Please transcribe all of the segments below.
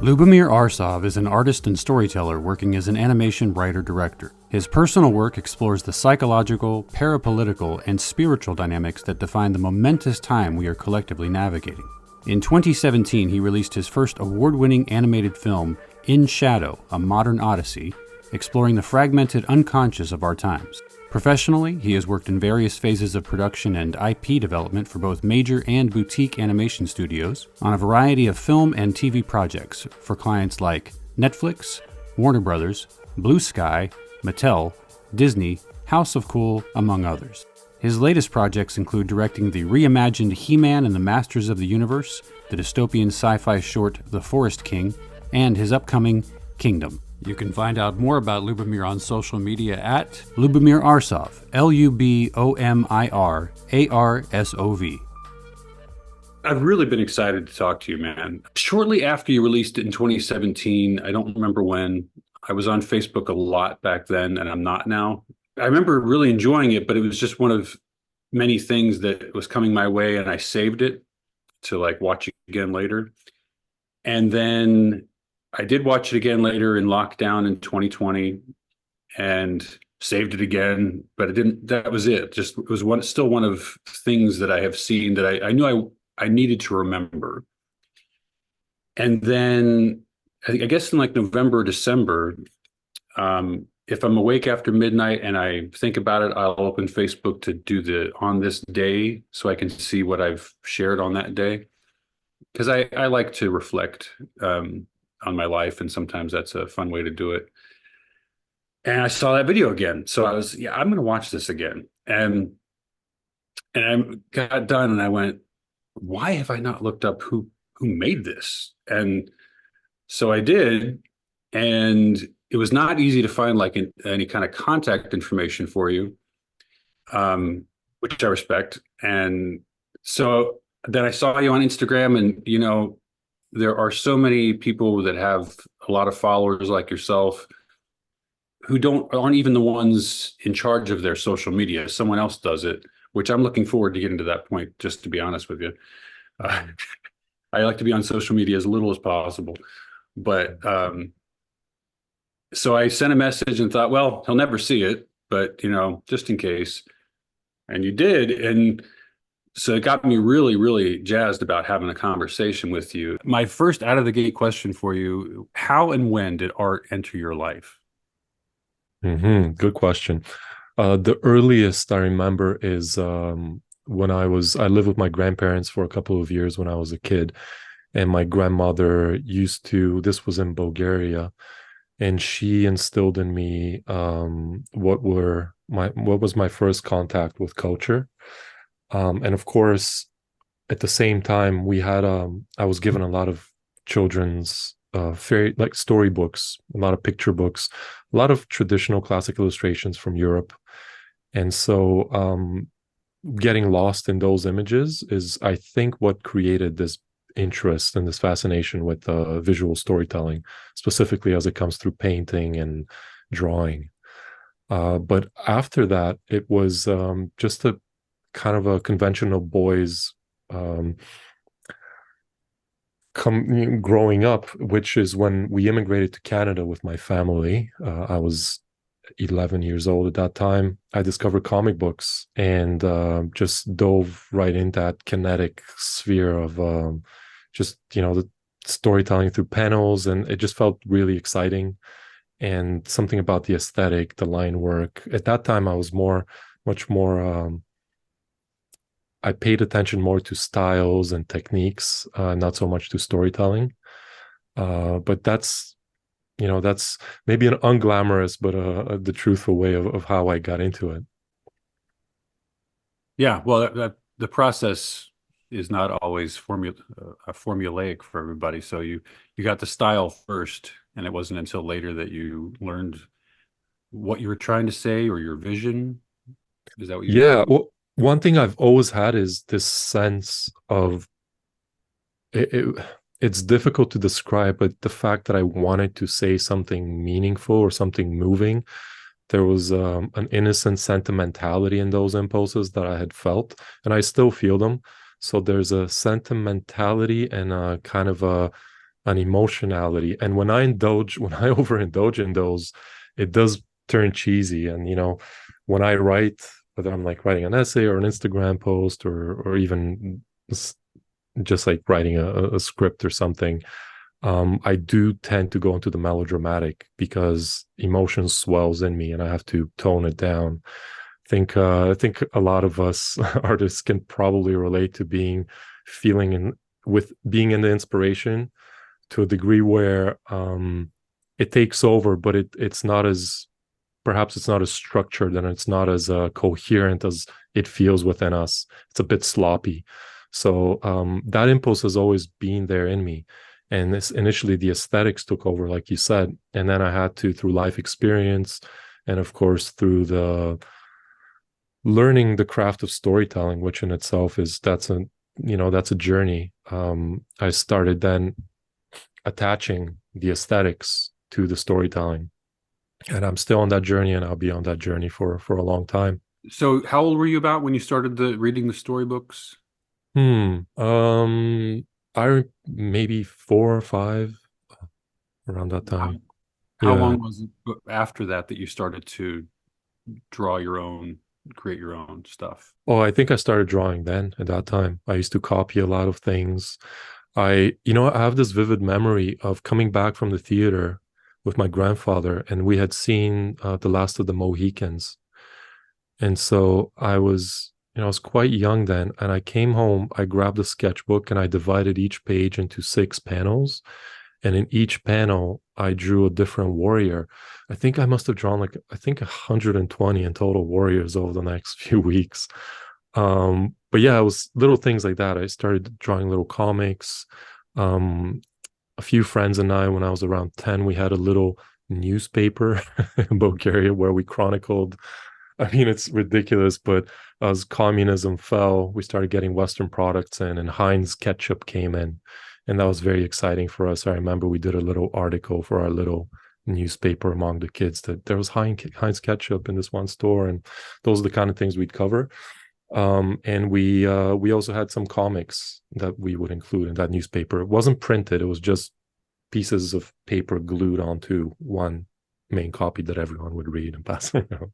Lubomir Arsov is an artist and storyteller working as an animation writer-director. His personal work explores the psychological, parapolitical, and spiritual dynamics that define the momentous time we are collectively navigating. In 2017, he released his first award-winning animated film, In Shadow, A Modern Odyssey, exploring the fragmented unconscious of our times. Professionally, he has worked in various phases of production and IP development for both major and boutique animation studios on a variety of film and TV projects for clients like Netflix, Warner Brothers, Blue Sky, Mattel, Disney, House of Cool, among others. His latest projects include directing the reimagined He-Man and the Masters of the Universe, the dystopian sci-fi short The Forest King, and his upcoming Kingdom. You can find out more about Lubomir on social media at Lubomir Arsov, Lubomir Arsov. I've really been excited to talk to you, man. Shortly after you released it in 2017, I don't remember when, I was on Facebook a lot back then, and I'm not now. I remember really enjoying it, but it was just one of many things that was coming my way, and I saved it to like watch it again later. And then I did watch it again later in lockdown in 2020 and saved it again, but it didn't, that was it. Just, it was still one of things that I have seen that I knew I needed to remember. And then I guess in like November, December, if I'm awake after midnight and I think about it, I'll open Facebook to do the on this day so I can see what I've shared on that day. Because I like to reflect on my life, and sometimes that's a fun way to do it. And I saw that video again, so I was, I'm going to watch this again. And I got done, and I went, why have I not looked up who made this? And so I did, and it was not easy to find like any kind of contact information for you, which I respect. And so then I saw you on Instagram, and there are so many people that have a lot of followers like yourself who aren't even the ones in charge of their social media. Someone else does it, which I'm looking forward to getting to that point, just to be honest with you. I like to be on social media as little as possible. But so I sent a message and thought, well, he'll never see it, but just in case. And you did. And so it got me really, really jazzed about having a conversation with you. My first out of the gate question for you, how and when did art enter your life? Good question. The earliest I remember is when I lived with my grandparents for a couple of years when I was a kid. And my grandmother this was in Bulgaria, and she instilled in me what was my first contact with culture. And of course, at the same time, I was given a lot of children's fairy, like storybooks, a lot of picture books, a lot of traditional classic illustrations from Europe. And so getting lost in those images is, I think, what created this interest and this fascination with visual storytelling, specifically as it comes through painting and drawing. But after that, it was just a kind of a conventional boys growing up, which is when we immigrated to Canada with my family. I was 11 years old at that time. I discovered comic books and just dove right into that kinetic sphere of the storytelling through panels, and it just felt really exciting. And something about the aesthetic, the line work. At that time, I was much more I paid attention more to styles and techniques, not so much to storytelling. But that's maybe an unglamorous, but the truthful way of how I got into it. Yeah, well, the process is not always formulaic for everybody. So you got the style first, and it wasn't until later that you learned what you were trying to say or your vision. Is that what you? Yeah. Well, one thing I've always had is this sense of it's difficult to describe, but the fact that I wanted to say something meaningful or something moving There was an innocent sentimentality in those impulses that I had felt, and I still feel them. So there's a sentimentality and a kind of an emotionality. And when I indulge, when I overindulge in those, it does turn cheesy. And when I write, whether I'm like writing an essay or an Instagram post or even just like writing a script or something, I do tend to go into the melodramatic because emotion swells in me and I have to tone it down. I think a lot of us artists can probably relate to feeling in with being in the inspiration to a degree where it takes over, but it's not as perhaps it's not as structured and it's not as coherent as it feels within us. It's a bit sloppy. So that impulse has always been there in me. And this, initially, the aesthetics took over, like you said, and then I had to, through life experience, and of course through the learning the craft of storytelling, which in itself is that's a journey. I started then attaching the aesthetics to the storytelling, and I'm still on that journey, and I'll be on that journey for a long time. So, how old were you about when you started reading the storybooks? Hmm. I maybe 4 or 5 around that How, time. how Yeah. long was it after that that you started to draw your own, create your own stuff? Oh, I think I started drawing then at that time. I used to copy a lot of things. I have this vivid memory of coming back from the theater with my grandfather, and we had seen The Last of the Mohicans. And so I was quite young then, and I came home, I grabbed a sketchbook and I divided each page into 6 panels. And in each panel, I drew a different warrior. I think I must have drawn like, I think 120 in total warriors over the next few weeks. But yeah, it was little things like that. I started drawing little comics. Um, a few friends and I, when I was around 10, we had a little newspaper in Bulgaria where we chronicled. I mean, it's ridiculous, but as communism fell, we started getting Western products in, and Heinz ketchup came in. And that was very exciting for us. I remember we did a little article for our little newspaper among the kids that there was Heinz ketchup in this one store. And those are the kind of things we'd cover. And we also had some comics that we would include in that newspaper. It wasn't printed; it was just pieces of paper glued onto one main copy that everyone would read and pass around.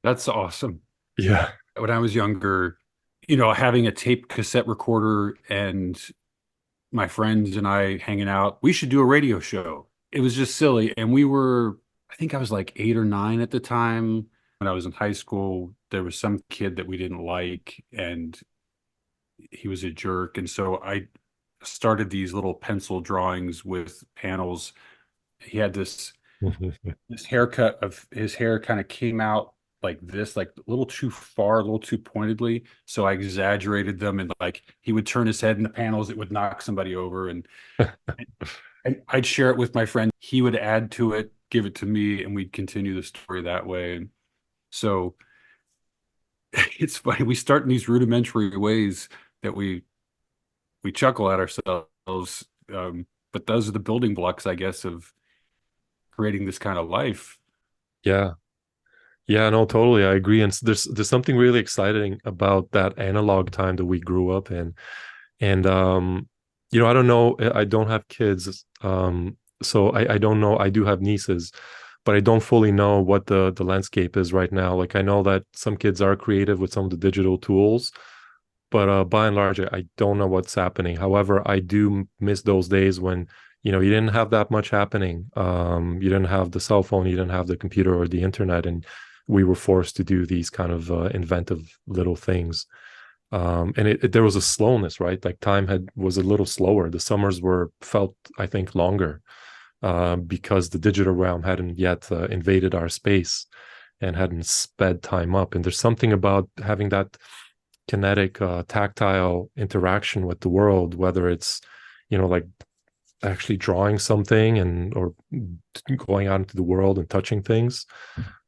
That's awesome. Yeah. When I was younger, having a tape cassette recorder and my friends and I hanging out, we should do a radio show. It was just silly. And I think I was like 8 or 9 at the time. When I was in high school, there was some kid that we didn't like, and he was a jerk. And so I started these little pencil drawings with panels. He had this haircut of his hair kind of came out like this, like a little too far, a little too pointedly. So I exaggerated them, and like he would turn his head in the panels, it would knock somebody over, and I'd share it with my friend. He would add to it, give it to me, and we'd continue the story that way. And so it's funny. We start in these rudimentary ways that we chuckle at ourselves. But those are the building blocks, I guess, of creating this kind of life. Yeah. Yeah, no, totally. I agree. And there's something really exciting about that analog time that we grew up in. And I don't know, I don't have kids. So I don't know. I do have nieces, but I don't fully know what the landscape is right now. Like I know that some kids are creative with some of the digital tools, but by and large, I don't know what's happening. However, I do miss those days when you didn't have that much happening. You didn't have the cell phone, you didn't have the computer or the internet, and we were forced to do these kind of inventive little things. And there was a slowness, right? Like time was a little slower. The summers were felt, I think, longer because the digital realm hadn't yet invaded our space and hadn't sped time up. And there's something about having that kinetic, tactile interaction with the world, whether it's, like actually drawing something or going out into the world and touching things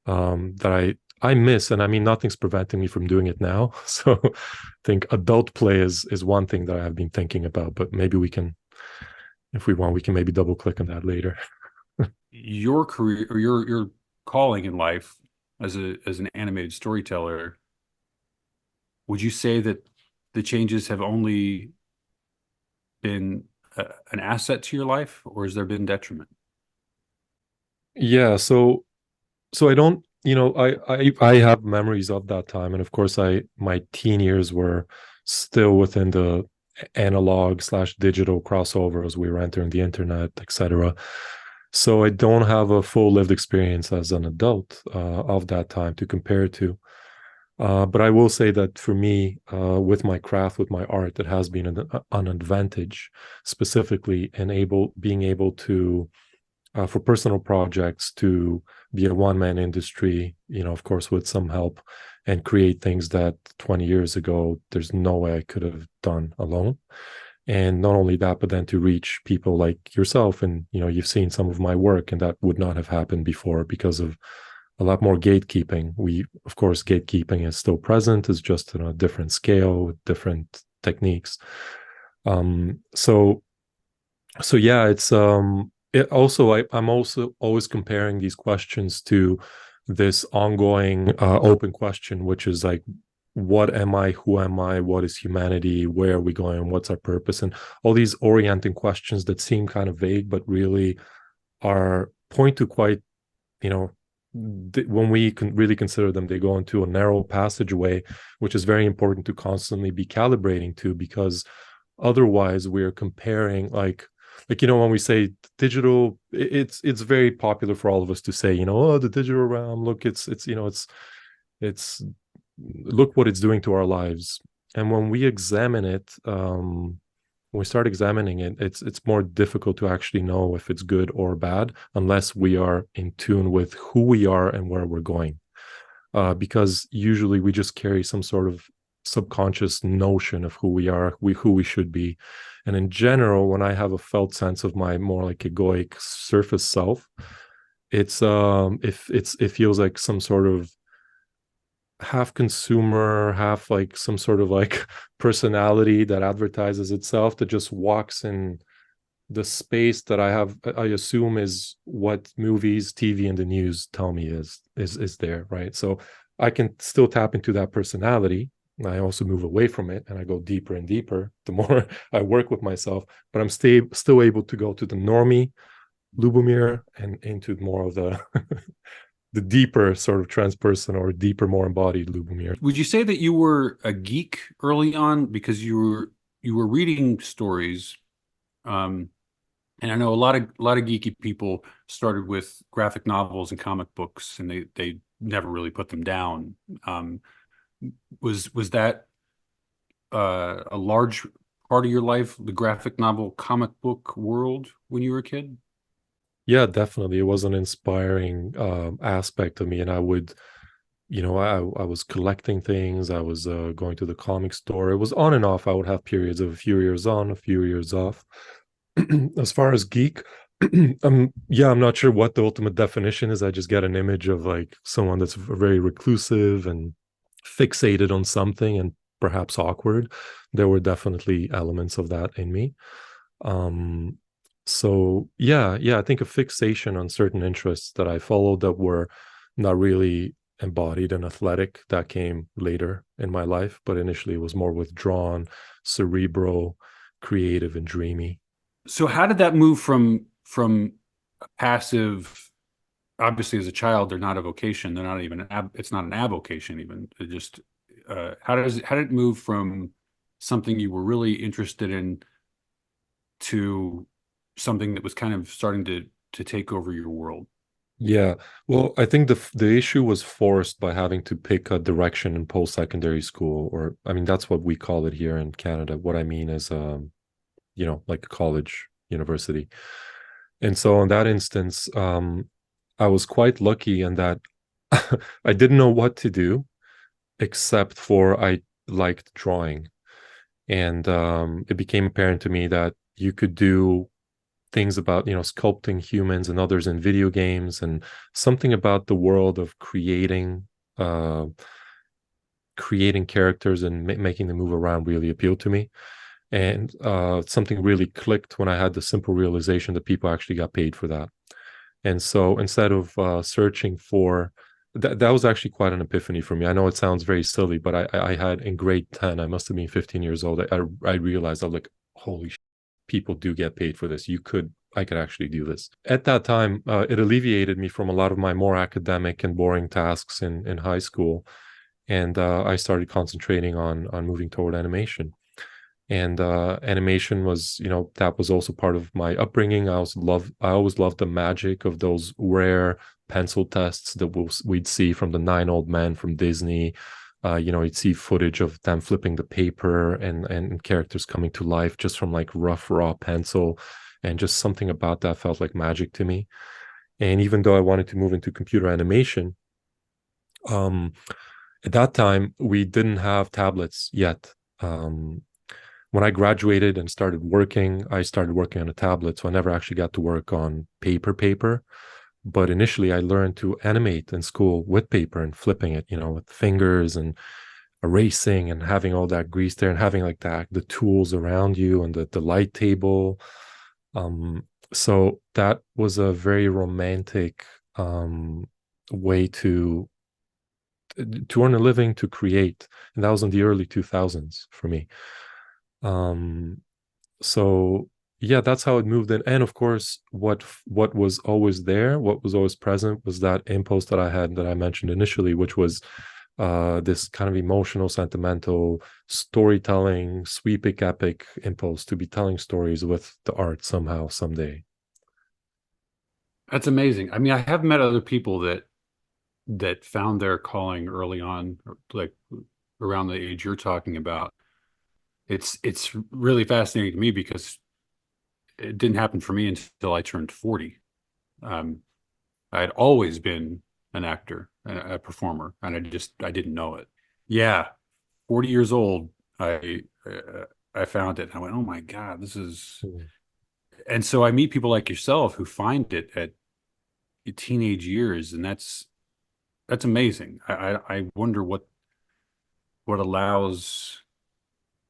that I miss. And I mean, nothing's preventing me from doing it now. So I think adult play is one thing that I've been thinking about, but maybe we can, if we want, we can maybe double click on that later. Your career or your calling in life as an animated storyteller, would you say that the changes have only been an asset to your life, or has there been detriment? Yeah, so I don't, I have memories of that time, and of course I my teen years were still within the analog slash digital crossover as we were entering the internet, etc. So I don't have a full lived experience as an adult of that time to compare to. But I will say that for me, with my craft, with my art, it has been an advantage, specifically in being able to, for personal projects, to be a one-man industry, of course, with some help, and create things that 20 years ago, there's no way I could have done alone. And not only that, but then to reach people like yourself, and you've seen some of my work, and that would not have happened before because of a lot more gatekeeping. Of course, gatekeeping is still present, it's just on a different scale with different techniques. So yeah, I'm also always comparing these questions to this ongoing open question, which is like, what am I, who am I, what is humanity, where are we going, what's our purpose, and all these orienting questions that seem kind of vague but really are point to quite, when we can really consider them, they go into a narrow passageway, which is very important to constantly be calibrating to, because otherwise we're comparing, when we say digital, it's very popular for all of us to say, oh, the digital realm, look, it's look what it's doing to our lives. And when we examine it, when we start examining it, it's more difficult to actually know if it's good or bad unless we are in tune with who we are and where we're going. Because usually we just carry some sort of subconscious notion of who we are, who we should be. And in general, when I have a felt sense of my more like egoic surface self, it feels like some sort of half consumer, half like some sort of like personality that advertises itself, that just walks in the space that I assume is what movies, TV, and the news tell me is there, right? So I can still tap into that personality. I also move away from it, and I go deeper and deeper the more I work with myself. But I'm still able to go to the normie Lubomir and into more of the the deeper sort of trans person, or deeper, more embodied Lubomir. Would you say that you were a geek early on because you were reading stories? And I know a lot of geeky people started with graphic novels and comic books, and they never really put them down. Was that a large part of your life, the graphic novel comic book world, when you were a kid? Yeah, definitely. It was an inspiring aspect of me. And I would, I was collecting things. I was going to the comic store. It was on and off. I would have periods of a few years on, a few years off. As far as geek, yeah, I'm not sure what the ultimate definition is. I just get an image of like someone that's very reclusive and fixated on something, and perhaps awkward. There were definitely elements of that in me. So yeah, I think a fixation on certain interests that I followed that were not really embodied and athletic, that came later in my life, but initially it was more withdrawn, cerebral, creative, and dreamy. So how did that move from a passive, obviously as a child, they're not a vocation, they're not even it's not an avocation even. It just how did it move from something you were really interested in to something that was kind of starting to take over your world? Yeah, well, I think the issue was forced by having to pick a direction in post-secondary school, or I mean, that's what we call it here in Canada. What I mean is, like college, university. And so in that instance, I was quite lucky in that I didn't know what to do, except for I liked drawing. And it became apparent to me that you could do things about, sculpting humans and others in video games, and something about the world of uh creating characters and making them move around really appealed to me. And something really clicked when I had the simple realization that people actually got paid for that. And so instead of searching for that was actually quite an epiphany for me. I know it sounds very silly, but I had in grade 10, I must have been 15 years old. I realized I was like, holy people do get paid for this. I could actually do this. At that time, it alleviated me from a lot of my more academic and boring tasks in high school. And I started concentrating on moving toward animation. And animation was, that was also part of my upbringing. I always loved the magic of those rare pencil tests that we'd see from the Nine Old Men from Disney. You'd see footage of them flipping the paper and characters coming to life just from like rough raw pencil, and just something about that felt like magic to me. And even though I wanted to move into computer animation, um, at that time we didn't have tablets yet. When I graduated and started working, I started working on a tablet, so I never actually got to work on paper. But initially, I learned to animate in school with paper and flipping it, with fingers and erasing and having all that grease there and having like that the tools around you and the light table. So that was a very romantic way to earn a living, to create, and that was in the early 2000s for me. um so yeah, that's how it moved in. And of course, what was always there, what was always present, was that impulse that I had, that I mentioned initially, which was this kind of emotional, sentimental, storytelling, sweeping, epic impulse to be telling stories with the art somehow, someday. That's amazing. I mean, I have met other people that found their calling early on, like around the age you're talking about. It's really fascinating to me because it didn't happen for me until I turned 40. Um, I had always been an actor, a performer, and I didn't know it. Yeah, 40 years old, I found it. And I went, oh my God, this is. Mm. And so I meet people like yourself who find it at teenage years, and that's amazing. I wonder what allows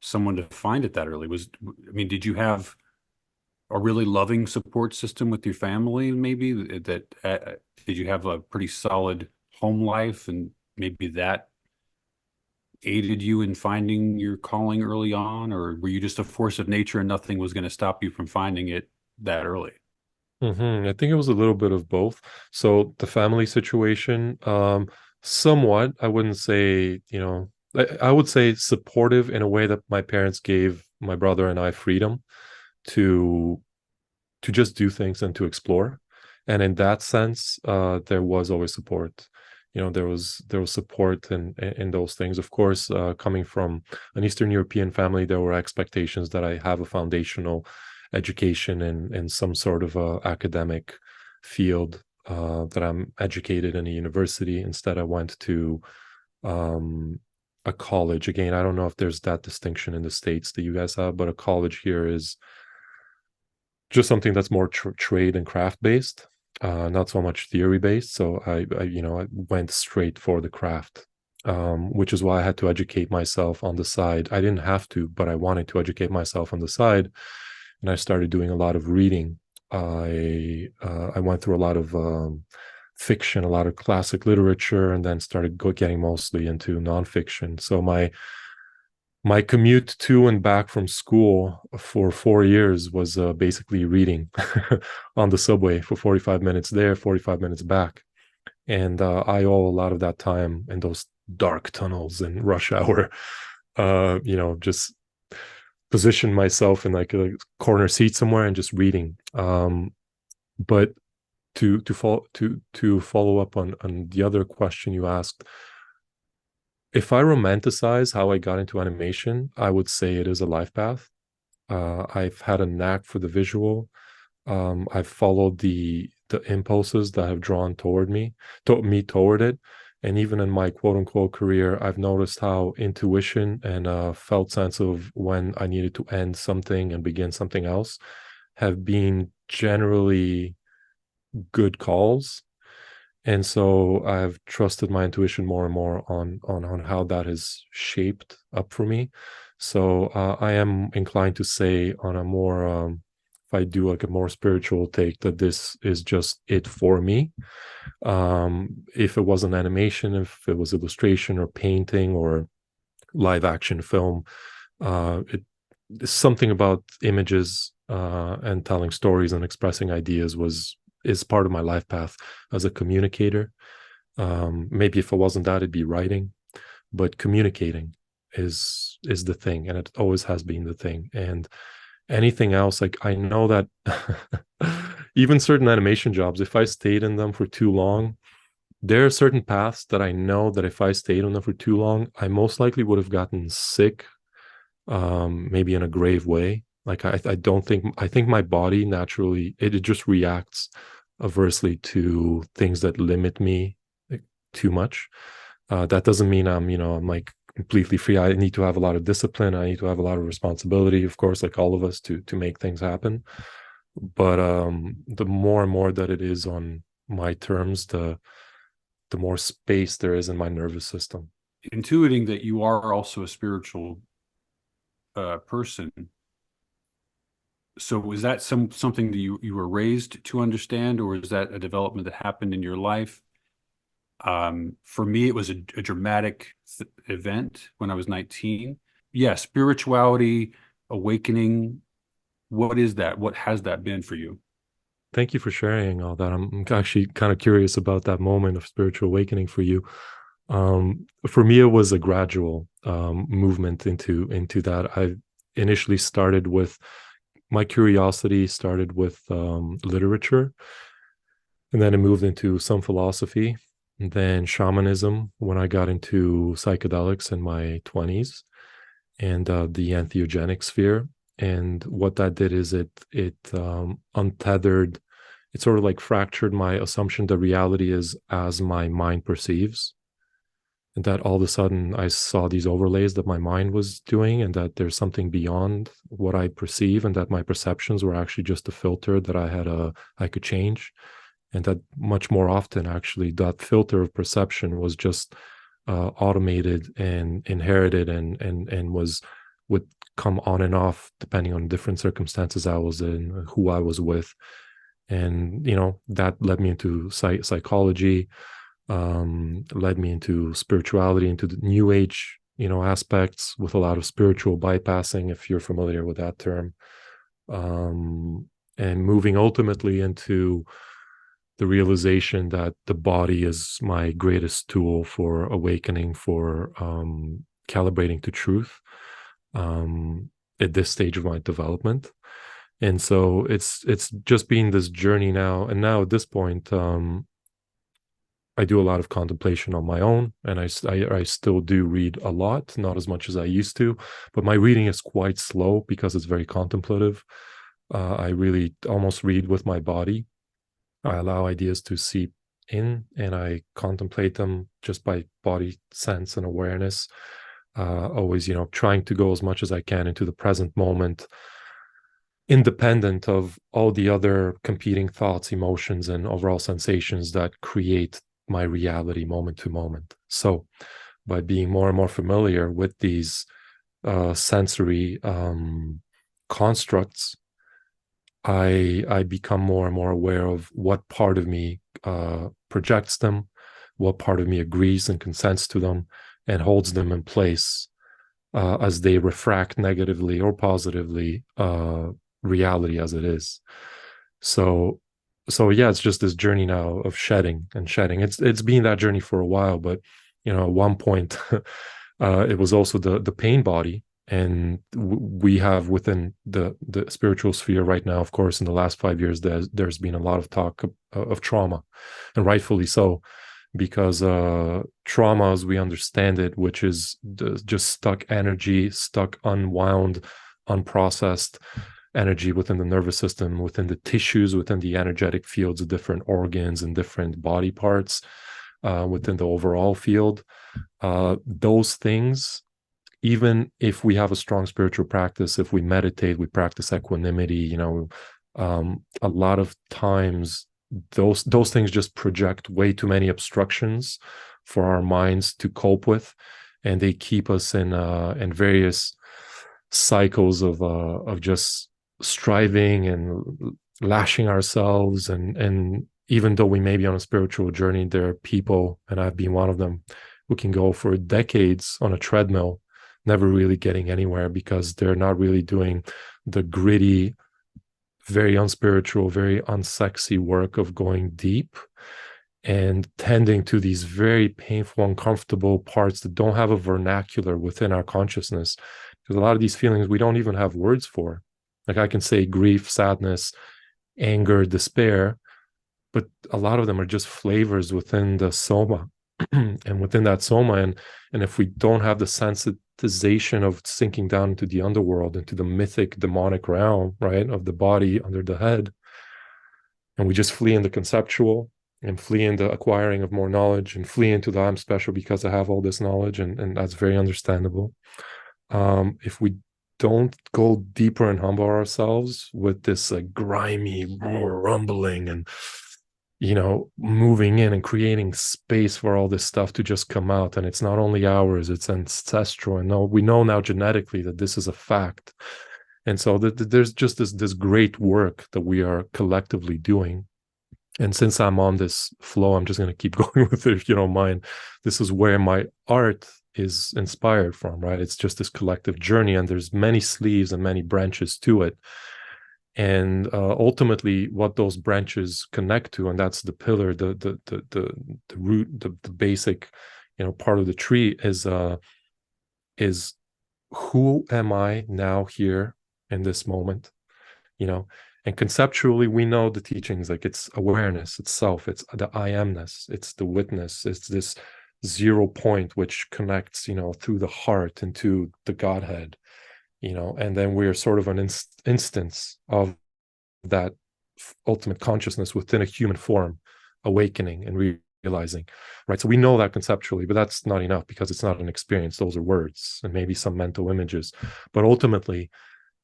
someone to find it that early. I mean, did you have a really loving support system with your family, maybe that did you have a pretty solid home life, and maybe that aided you in finding your calling early on, or were you just a force of nature and nothing was going to stop you from finding it that early? I think it was a little bit of both. So the family situation, somewhat, I wouldn't say, I would say supportive in a way that my parents gave my brother and I freedom to just do things and to explore. And in that sense, there was always support. There was support in those things. Of course, coming from an Eastern European family, there were expectations that I have a foundational education in some sort of academic field, that I'm educated in a university. Instead, I went to um, a college. Again, I don't know if there's that distinction in the States that you guys have, but a college here is just something that's more trade and craft based, not so much theory based. So I went straight for the craft, which is why I had to educate myself on the side. I didn't have to, but I wanted to educate myself on the side, and I started doing a lot of reading. I went through a lot of fiction, a lot of classic literature, and then started getting mostly into nonfiction. So my commute to and back from school for 4 years was basically reading on the subway for 45 minutes there, 45 minutes back. And I owe a lot of that time in those dark tunnels and rush hour, just position myself in like a corner seat somewhere and just reading. But to follow up on the other question you asked, if I romanticize how I got into animation, I would say it is a life path. I've had a knack for the visual. I've followed the impulses that have drawn toward it. And even in my quote unquote career, I've noticed how intuition and a felt sense of when I needed to end something and begin something else have been generally good calls. And so I've trusted my intuition more and more on how that has shaped up for me. So I am inclined to say, on a more if I do like a more spiritual take, that this is just it for me. If it was an animation, if it was illustration or painting or live action film, it something about images and telling stories and expressing ideas is part of my life path as a communicator. Maybe if it wasn't that, it'd be writing, but communicating is the thing, and it always has been the thing. And anything else, like I know that even certain animation jobs, if I stayed in them for too long, there are certain paths that I know that if I stayed on them for too long, I most likely would have gotten sick, maybe in a grave way. Like I don't think, I think my body naturally, it just reacts aversely to things that limit me, like, too much. That doesn't mean I'm like completely free. I need to have a lot of discipline. I need to have a lot of responsibility, of course, like all of us, to make things happen. But the more and more that it is on my terms, the more space there is in my nervous system. Intuiting that you are also a spiritual person. So was that something that you were raised to understand, or is that a development that happened in your life? For me, it was a dramatic event when I was 19. Yeah, spirituality, awakening. What is that? What has that been for you? Thank you for sharing all that. I'm actually kind of curious about that moment of spiritual awakening for you. For me, it was a gradual movement into that. I initially started with my curiosity started with literature, and then it moved into some philosophy, and then shamanism when I got into psychedelics in my 20s, and the entheogenic sphere. And what that did is it untethered, it sort of like fractured my assumption that reality is as my mind perceives, and that all of a sudden I saw these overlays that my mind was doing, and that there's something beyond what I perceive, and that my perceptions were actually just a filter that I could change, and that much more often actually that filter of perception was just automated and inherited, and would come on and off depending on different circumstances I was in, who I was with. And that led me into psychology, led me into spirituality, into the new age aspects, with a lot of spiritual bypassing, if you're familiar with that term, and moving ultimately into the realization that the body is my greatest tool for awakening, for calibrating to truth, at this stage of my development. And so it's just been this journey now. And now at this point, I do a lot of contemplation on my own, and I still do read a lot, not as much as I used to, but my reading is quite slow because it's very contemplative. I really almost read with my body. I allow ideas to seep in, and I contemplate them just by body sense and awareness. Always, trying to go as much as I can into the present moment, independent of all the other competing thoughts, emotions, and overall sensations that create my reality moment to moment. So by being more and more familiar with these sensory constructs, I become more and more aware of what part of me projects them, what part of me agrees and consents to them, and holds them in place as they refract negatively or positively reality as it is. So yeah, it's just this journey now of shedding and shedding. It's been that journey for a while, but at one point it was also the pain body. And we have within the spiritual sphere right now, of course, in the last 5 years, there's been a lot of talk of trauma, and rightfully so, because trauma, as we understand it, which is just stuck energy, stuck unwound, unprocessed energy within the nervous system, within the tissues, within the energetic fields of different organs and different body parts, within the overall field. Those things, even if we have a strong spiritual practice, if we meditate, we practice equanimity, a lot of times those things just project way too many obstructions for our minds to cope with, and they keep us in various cycles of just striving and lashing ourselves, and even though we may be on a spiritual journey, there are people, and I've been one of them, who can go for decades on a treadmill, never really getting anywhere because they're not really doing the gritty, very unspiritual, very unsexy work of going deep and tending to these very painful, uncomfortable parts that don't have a vernacular within our consciousness. Because a lot of these feelings we don't even have words for. Like I can say grief, sadness, anger, despair, but a lot of them are just flavors within the soma. And within that soma, and if we don't have the sensitization of sinking down into the underworld, into the mythic demonic realm, right, of the body under the head, and we just flee in the conceptual and flee in the acquiring of more knowledge and flee into the I'm special because I have all this knowledge, and that's very understandable. If we don't go deeper and humble ourselves with this like grimy rumbling and moving in and creating space for all this stuff to just come out, and it's not only ours, it's ancestral, and we know now genetically that this is a fact. And so there's just this great work that we are collectively doing. And since I'm on this flow, I'm just going to keep going with it, if you don't mind. This is where my art is inspired from, right? It's just this collective journey, and there's many sleeves and many branches to it. And ultimately, what those branches connect to, and that's the pillar, the root, the basic, part of the tree is who am I now here in this moment, and conceptually we know the teachings, like it's awareness, it's self, it's the I amness, it's the witness, it's this 0 point which connects through the heart into the Godhead, and then we're sort of an instance of that ultimate consciousness within a human form, awakening and realizing, right? So we know that conceptually, but that's not enough because it's not an experience. Those are words and maybe some mental images, but ultimately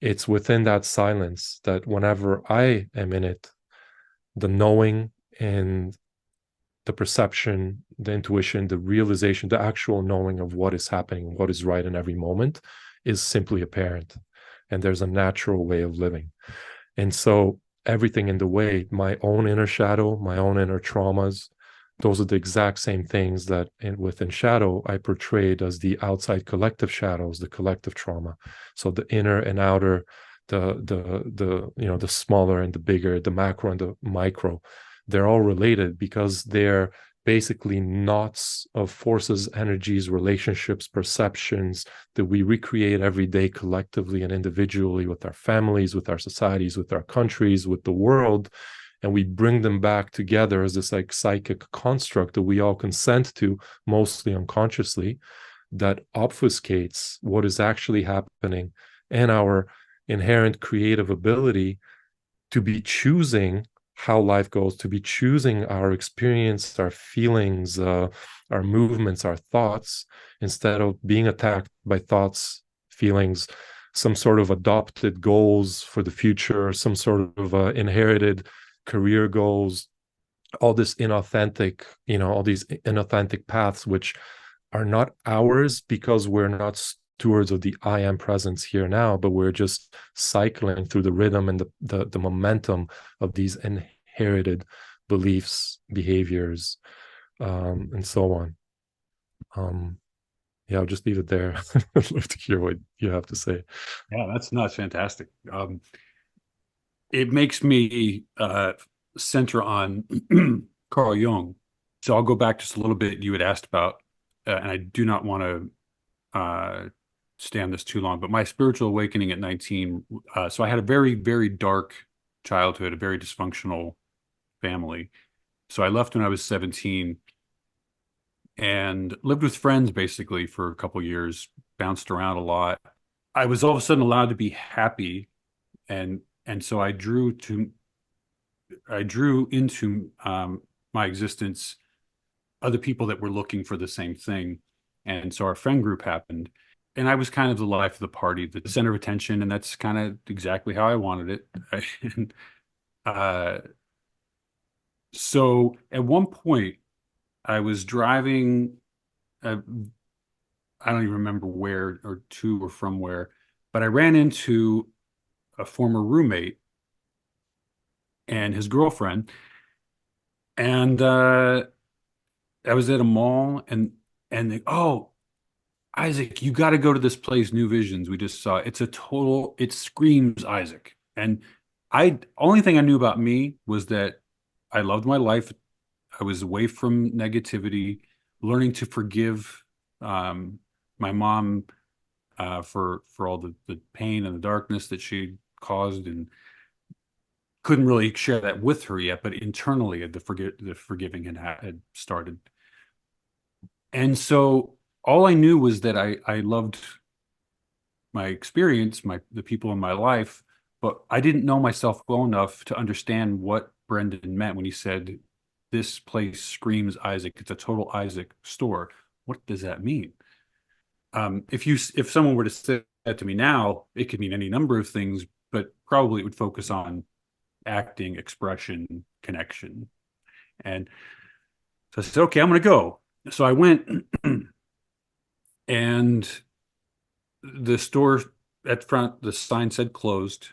it's within that silence that whenever I am in it, the knowing and the perception, the intuition, the realization, the actual knowing of what is happening, what is right in every moment is simply apparent. And there's a natural way of living. And so everything in the way, my own inner shadow, my own inner traumas, those are the exact same things that within shadow I portrayed as the outside collective shadows, the collective trauma. So the inner and outer, the smaller and the bigger, the macro and the micro, they're all related because they're basically knots of forces, energies, relationships, perceptions that we recreate every day collectively and individually with our families, with our societies, with our countries, with the world. And we bring them back together as this like psychic construct that we all consent to, mostly unconsciously, that obfuscates what is actually happening and our inherent creative ability to be choosing how life goes, to be choosing our experience, our feelings, our movements, our thoughts, instead of being attacked by thoughts, feelings, some sort of adopted goals for the future, some sort of inherited career goals, all this inauthentic, all these inauthentic paths, which are not ours because we're not stewards of the I am presence here now, but we're just cycling through the rhythm and the momentum of these inherited beliefs, behaviors, and so on. Yeah, I'll just leave it there. I'd love to hear what you have to say. Yeah, that's not fantastic. It makes me center on Carl Jung. So I'll go back just a little bit. You had asked about, and I do not want to stay on this too long, but my spiritual awakening at 19. So I had a very, very dark childhood, a very dysfunctional family. So I left when I was 17 and lived with friends basically for a couple years, bounced around a lot. I was all of a sudden allowed to be happy, and so I drew into my existence other people that were looking for the same thing. And so our friend group happened. And I was kind of the life of the party, the center of attention. And that's kind of exactly how I wanted it. And, uh, so at one point, I was driving, I don't even remember where or to or from where, but I ran into a former roommate and his girlfriend. And I was at a mall, and oh, Isaac, you got to go to this place, New Visions. We just saw it. It screams Isaac. And only thing I knew about me was that I loved my life. I was away from negativity, learning to forgive um, my mom for all the pain and the darkness that she caused, and couldn't really share that with her yet. But internally, the forgiving had started, and so all I knew was that I loved my experience, the people in my life, but I didn't know myself well enough to understand what Brendan meant when he said, "This place screams Isaac. It's a total Isaac store." What does that mean? If someone were to say that to me now, it could mean any number of things, but probably it would focus on acting, expression, connection. And so I said, okay, I'm going to go. So I went, and the store at front, the sign said closed,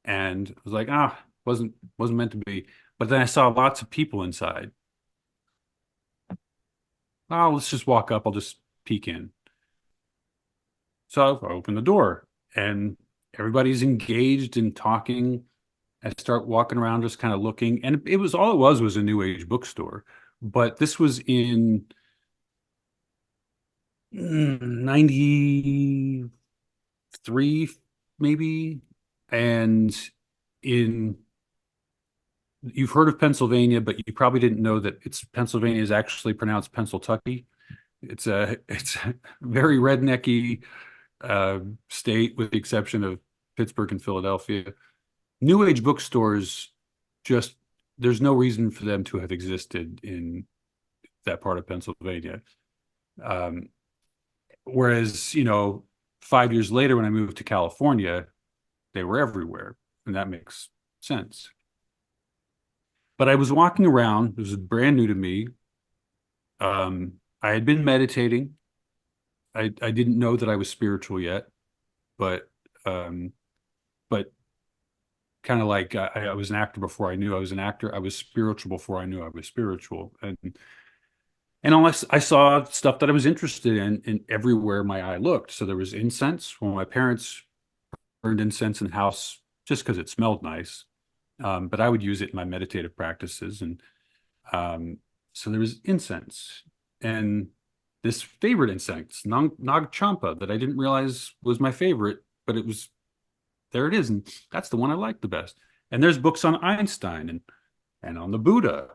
and I was like, wasn't meant to be. But then I saw lots of people inside. Oh, let's just walk up. I'll just peek in. So I opened the door, and everybody's engaged in talking. I start walking around, just kind of looking, and it was a new age bookstore, but this was in 93, maybe. And in you've heard of Pennsylvania, but you probably didn't know that Pennsylvania is actually pronounced Pennsyltucky. It's a very rednecky state, with the exception of Pittsburgh and Philadelphia. New age bookstores, just there's no reason for them to have existed in that part of Pennsylvania. Um, Whereas, 5 years later, when I moved to California, they were everywhere, and that makes sense. But I was walking around, it was brand new to me. I had been meditating. I didn't know that I was spiritual yet, but um, but kind of like I was an actor before I knew I was an actor. I was spiritual before I knew I was spiritual, and unless I saw stuff that I was interested in everywhere my eye looked. So there was incense. Well, my parents burned incense in the house just because it smelled nice, but I would use it in my meditative practices, and so there was incense, and this favorite incense, Nag Champa, that I didn't realize was my favorite, but it was there. It is, and that's the one I like the best. And there's books on Einstein and on the Buddha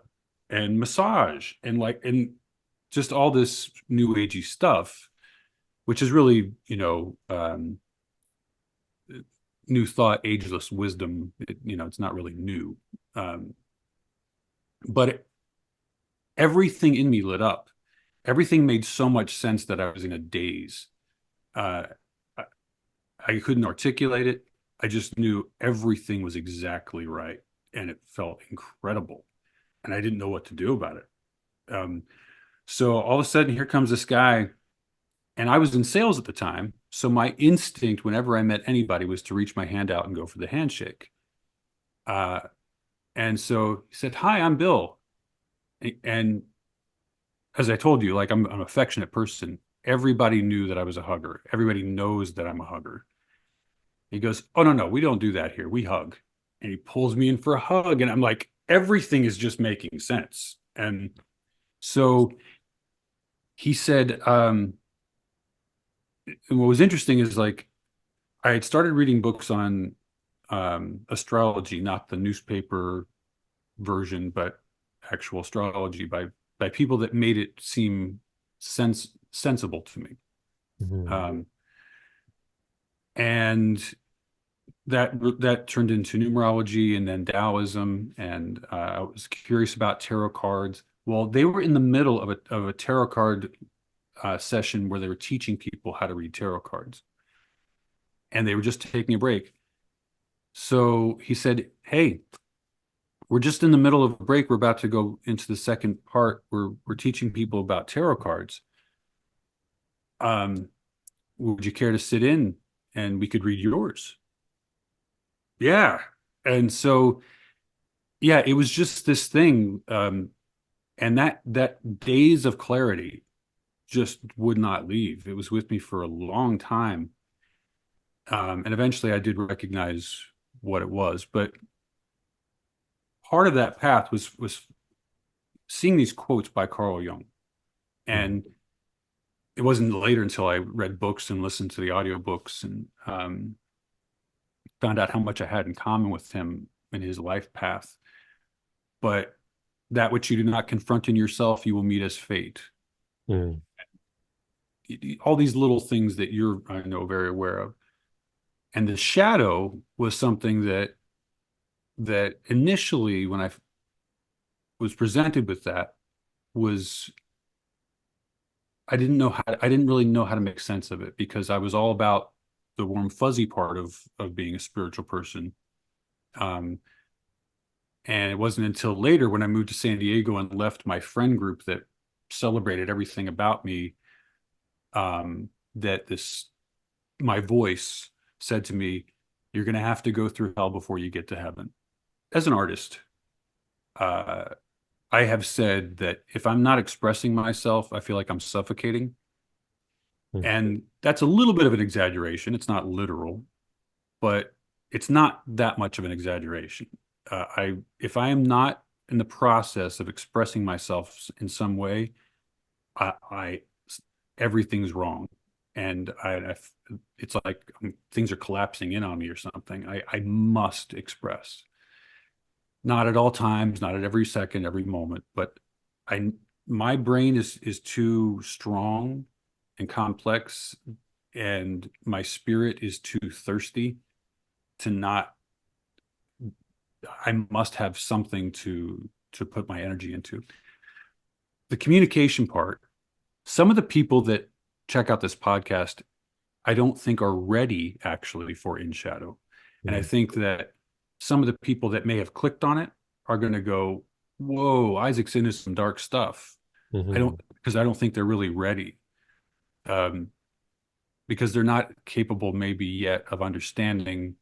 and massage and just all this new agey stuff, which is really, new thought, ageless wisdom. It's not really new, but everything in me lit up. Everything made so much sense that I was in a daze. Uh, I, I couldn't articulate it. I just knew everything was exactly right, and it felt incredible, and I didn't know what to do about it. So all of a sudden, here comes this guy, and I was in sales at the time. So my instinct, whenever I met anybody, was to reach my hand out and go for the handshake. Uh, and so he said, "Hi, I'm Bill." And as I told you, like I'm an affectionate person. Everybody knew that I was a hugger. Everybody knows that I'm a hugger. He goes, "Oh, no, no, we don't do that here. We hug." And he pulls me in for a hug. And I'm like, everything is just making sense. And so he said, and what was interesting is, like, I had started reading books on astrology, not the newspaper version, but actual astrology by people that made it seem sensible to me. Mhm. Um, and that turned into numerology and then Taoism, and I was curious about tarot cards. Well, they were in the middle of a tarot card session where they were teaching people how to read tarot cards, and they were just taking a break. So he said, "Hey, we're just in the middle of a break. We're about to go into the second part. We're teaching people about tarot cards. Um, would you care to sit in, and we could read yours?" Yeah. And so, yeah, it was just this thing. And that days of clarity just would not leave. It was with me for a long time. And eventually I did recognize what it was. But part of that path was seeing these quotes by Carl Jung. Mhm. And it wasn't later until I read books and listened to the audiobooks and found out how much I had in common with him in his life path. But that which you do not confront in yourself, you will meet as fate. Mm. All these little things that you're, I know, very aware of. And the shadow was something that initially, when I was presented with that, was I didn't really know how to make sense of it because I was all about the warm fuzzy part of being a spiritual person. Um, and it wasn't until later when I moved to San Diego and left my friend group that celebrated everything about me, that this my voice said to me, "You're going to have to go through hell before you get to heaven." As an artist, uh, I have said that if I'm not expressing myself, I feel like I'm suffocating. Mm. And that's a little bit of an exaggeration. It's not literal, but it's not that much of an exaggeration. If I am not in the process of expressing myself in some way, I everything's wrong, and it's like things are collapsing in on me or something. I must express, not at all times, not at every second, every moment, but I my brain is too strong and complex, and my spirit is too thirsty to not. I must have something to put my energy into. The communication part, some of the people that check out this podcast, I don't think are ready actually for In Shadow. And I Mm. think that some of the people that may have clicked on it are going to go, whoa, Isaac's into some dark stuff. Mhm. Because I don't think they're really ready. Um, because they're not capable maybe yet of understanding,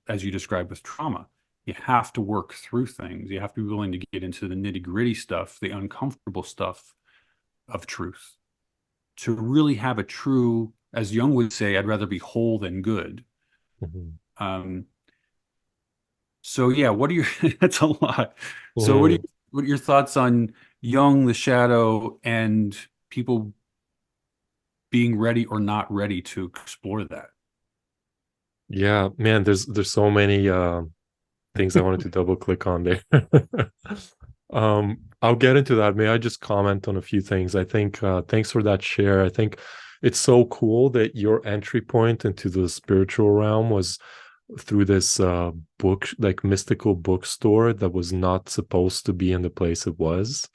as you described with trauma. You have to work through things. You have to be willing to get into the nitty gritty stuff, the uncomfortable stuff of truth to really have a true, as Jung would say, I'd rather be whole than good. Mhm. Um, so yeah, what are your, that's a lot. So Mhm. what are your thoughts on Jung, the shadow, and people being ready or not ready to explore that? Yeah, man, there's so many things I wanted to double click on there. I'll get into that. May I just comment on a few things? I think thanks for that share. I think it's so cool that your entry point into the spiritual realm was through this book, like mystical bookstore that was not supposed to be in the place it was,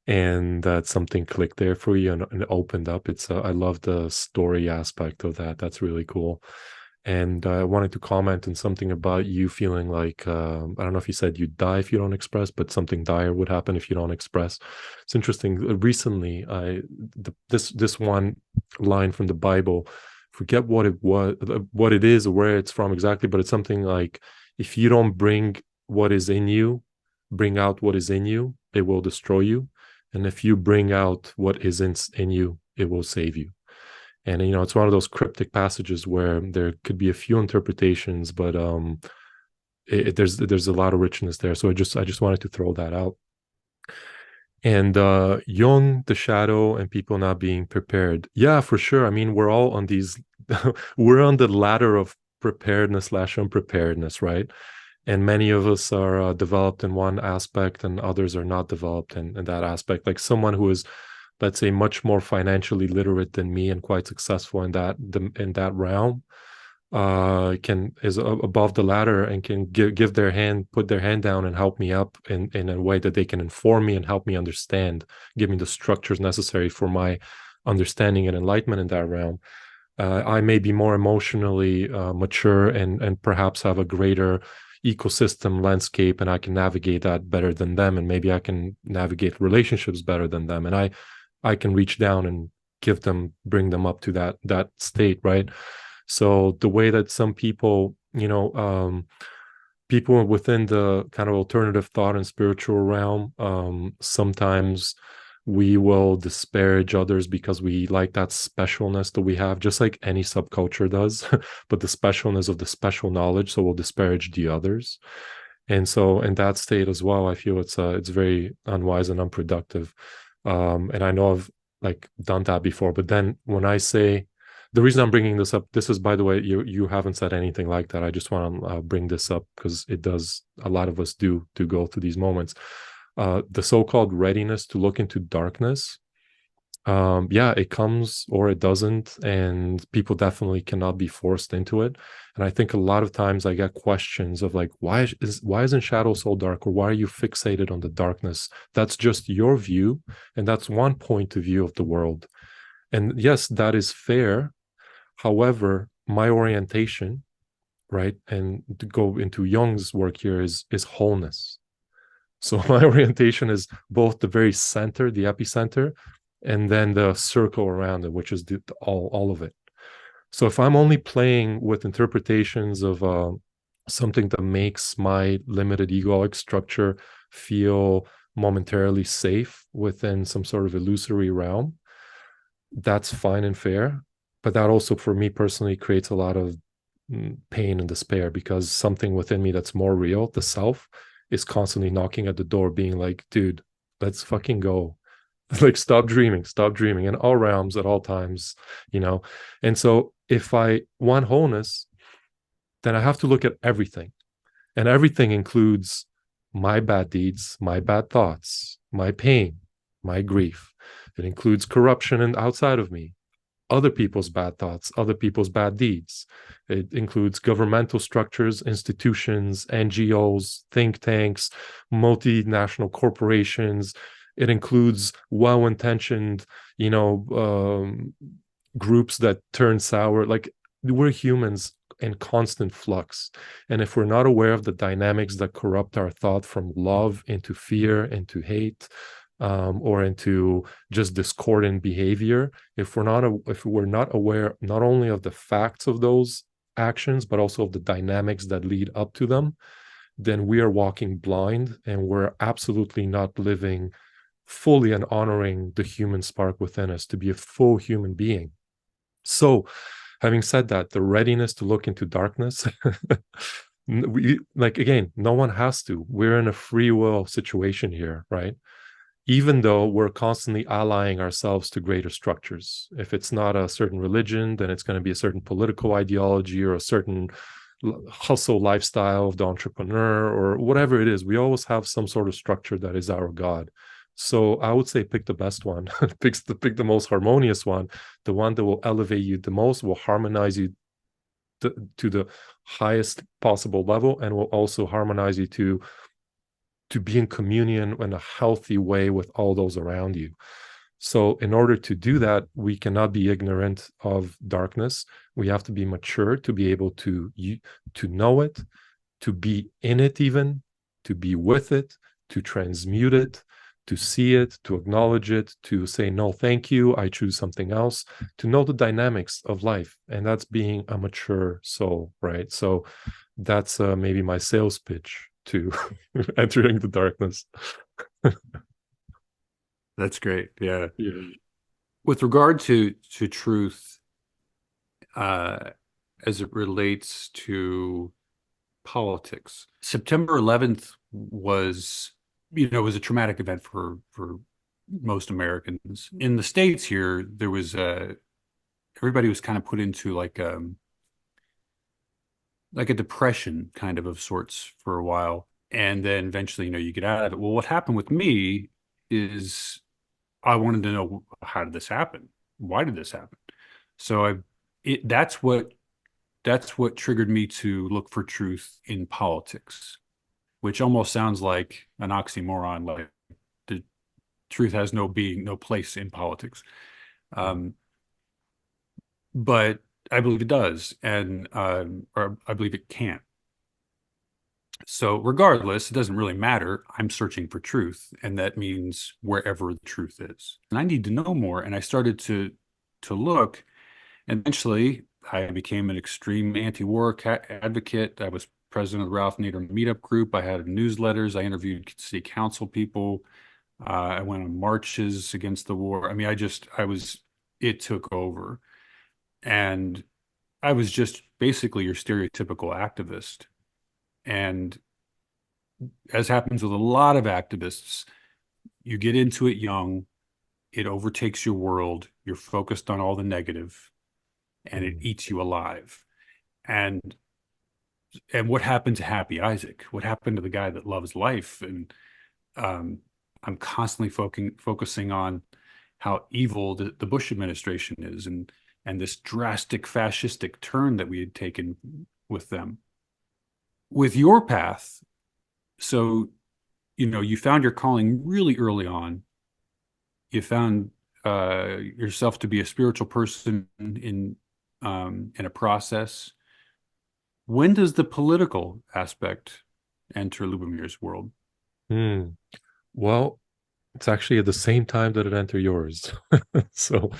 and that something clicked there for you and opened up. It's I love the story aspect of that. That's really cool. And I wanted to comment on something about you feeling like I don't know if you said you die if you don't express, but something dire would happen if you don't express. It's interesting. Recently, this one line from the Bible, forget what it was, what it is, or where it's from exactly, but it's something like, if you don't bring what is in you, bring out what is in you, it will destroy you, and if you bring out what is in you, it will save you. And it's one of those cryptic passages where there could be a few interpretations, but there's a lot of richness there. So I just wanted to throw that out. And Jung, the shadow, and people not being prepared. Yeah, for sure. I mean, we're all on these. We're on the ladder of preparedness slash unpreparedness, right? And many of us are developed in one aspect, and others are not developed in that aspect. Like someone who is, let's say, much more financially literate than me and quite successful in that realm, can is above the ladder and can give their hand, put their hand down and help me up in a way that they can inform me and help me understand, give me the structures necessary for my understanding and enlightenment in that realm. I may be more emotionally mature and perhaps have a greater ecosystem landscape, and I can navigate that better than them, and maybe I can navigate relationships better than them, and I can reach down and bring them up to that state, right? So the way that some people you know, people within the kind of alternative thought and spiritual realm, sometimes we will disparage others because we like that specialness that we have, just like any subculture does, but the specialness of the special knowledge. So we'll disparage the others. And so in that state as well, I feel it's very unwise and unproductive. And I know I've like done that before, but then when I say, the reason I'm bringing this up, this is, by the way, you haven't said anything like that. I just want to bring this up because it does, a lot of us do to go through these moments. The so-called readiness to look into darkness, yeah, it comes or it doesn't, and people definitely cannot be forced into it. And I think a lot of times I get questions of like, why isn't shadow so dark, or why are you fixated on the darkness? That's just your view, and that's one point of view of the world. And yes, that is fair. However, my orientation, right, and to go into Jung's work here, is wholeness. So my orientation is both the very center, the epicenter, and then the circle around it, which is all of it. So if I'm only playing with interpretations of something that makes my limited egoic structure feel momentarily safe within some sort of illusory realm, that's fine and fair. But that also, for me personally, creates a lot of pain and despair, because something within me that's more real, the self, is constantly knocking at the door, being like, dude, let's fucking go. Like, stop dreaming in all realms at all times, you know? And so if I want wholeness, then I have to look at everything. And everything includes my bad deeds, my bad thoughts, my pain, my grief. It includes corruption and outside of me, other people's bad thoughts, other people's bad deeds. It includes governmental structures, institutions, NGOs, think tanks, multinational corporations. It includes well-intentioned, groups that turn sour. Like, we're humans in constant flux. And if we're not aware of the dynamics that corrupt our thought from love into fear, into hate, or into just discordant behavior, if we're not aware not only of the facts of those actions, but also of the dynamics that lead up to them, then we are walking blind, and we're absolutely not living fully and honoring the human spark within us to be a full human being. So, having said that, the readiness to look into darkness, we, like, again, no one has to. We're in a free will situation here, right? Even though we're constantly allying ourselves to greater structures. If it's not a certain religion, then it's going to be a certain political ideology or a certain hustle lifestyle of the entrepreneur or whatever it is. We always have some sort of structure that is our God. So I would say pick the best one, pick the most harmonious one, the one that will elevate you the most, will harmonize you to the highest possible level, and will also harmonize you to be in communion in a healthy way with all those around you. So in order to do that, we cannot be ignorant of darkness. We have to be mature to be able to know it, to be in it, even to be with it, to transmute it, to see it, to acknowledge it, to say, no, thank you, I choose something else, to know the dynamics of life. And that's being a mature soul, right? So that's maybe my sales pitch to entering the darkness. That's great. Yeah. Yeah. With regard to truth, as it relates to politics, September 11th was a traumatic event for most Americans. In the States here, there was everybody was kind of put into like a depression kind of sorts for a while. And then eventually, you get out of it. Well, what happened with me is I wanted to know, how did this happen? Why did this happen? So that's what triggered me to look for truth in politics, which almost sounds like an oxymoron, like the truth has no being, no place in politics. Um, but I believe it does, and or I believe it can. So regardless, it doesn't really matter. I'm searching for truth, and that means wherever the truth is. And I need to know more. And I started to look, and eventually I became an extreme anti-war advocate. I was president of the Ralph Nader Meetup Group. I had newsletters. I interviewed city council people. I went on marches against the war. I mean, it took over. And I was just basically your stereotypical activist. And as happens with a lot of activists, you get into it young, it overtakes your world, you're focused on all the negative, and it Mm. eats you alive. And what happened to Happy Isaac? What happened to the guy that loves life? And um, I'm constantly focusing on how evil the Bush administration is, and this drastic fascistic turn that we had taken with them. With your path, so you found your calling really early on. You found yourself to be a spiritual person in a process. When does the political aspect enter Lubomir's world? Mm. Well, it's actually at the same time that it entered yours. So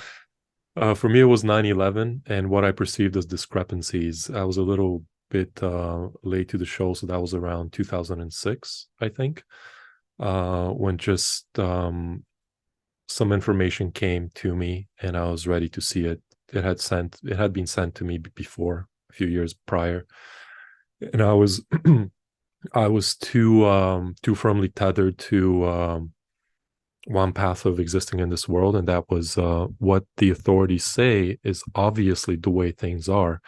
for me, it was 9/11 and what I perceived as discrepancies. I was a little bit late to the show, so that was around 2006, I think, when just some information came to me and I was ready to see it. It had been sent to me before, a few years prior, and I was I was too firmly tethered to one path of existing in this world, and that was what the authorities say is obviously the way things are.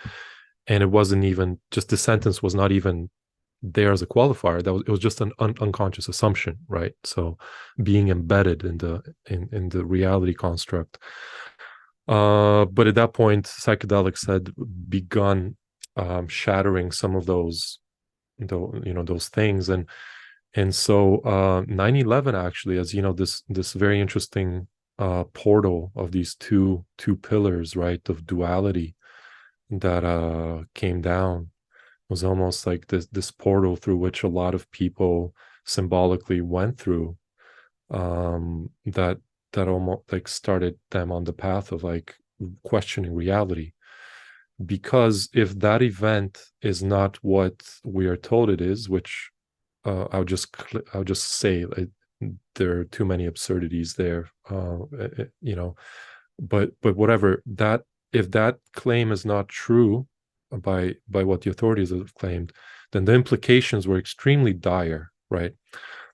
And it wasn't even just, the sentence was not even there as a qualifier. It was just an unconscious assumption, right? So being embedded in the reality construct. But at that point, psychedelics had begun shattering some of those things, and so 9/11 actually, as you know, this very interesting portal of these two pillars, right, of duality that came down, was almost like this portal through which a lot of people symbolically went through, that almost like started them on the path of like questioning reality. Because if that event is not what we are told it is, which I'll just say there are too many absurdities there, but whatever, that if that claim is not true by what the authorities have claimed, then the implications were extremely dire, right?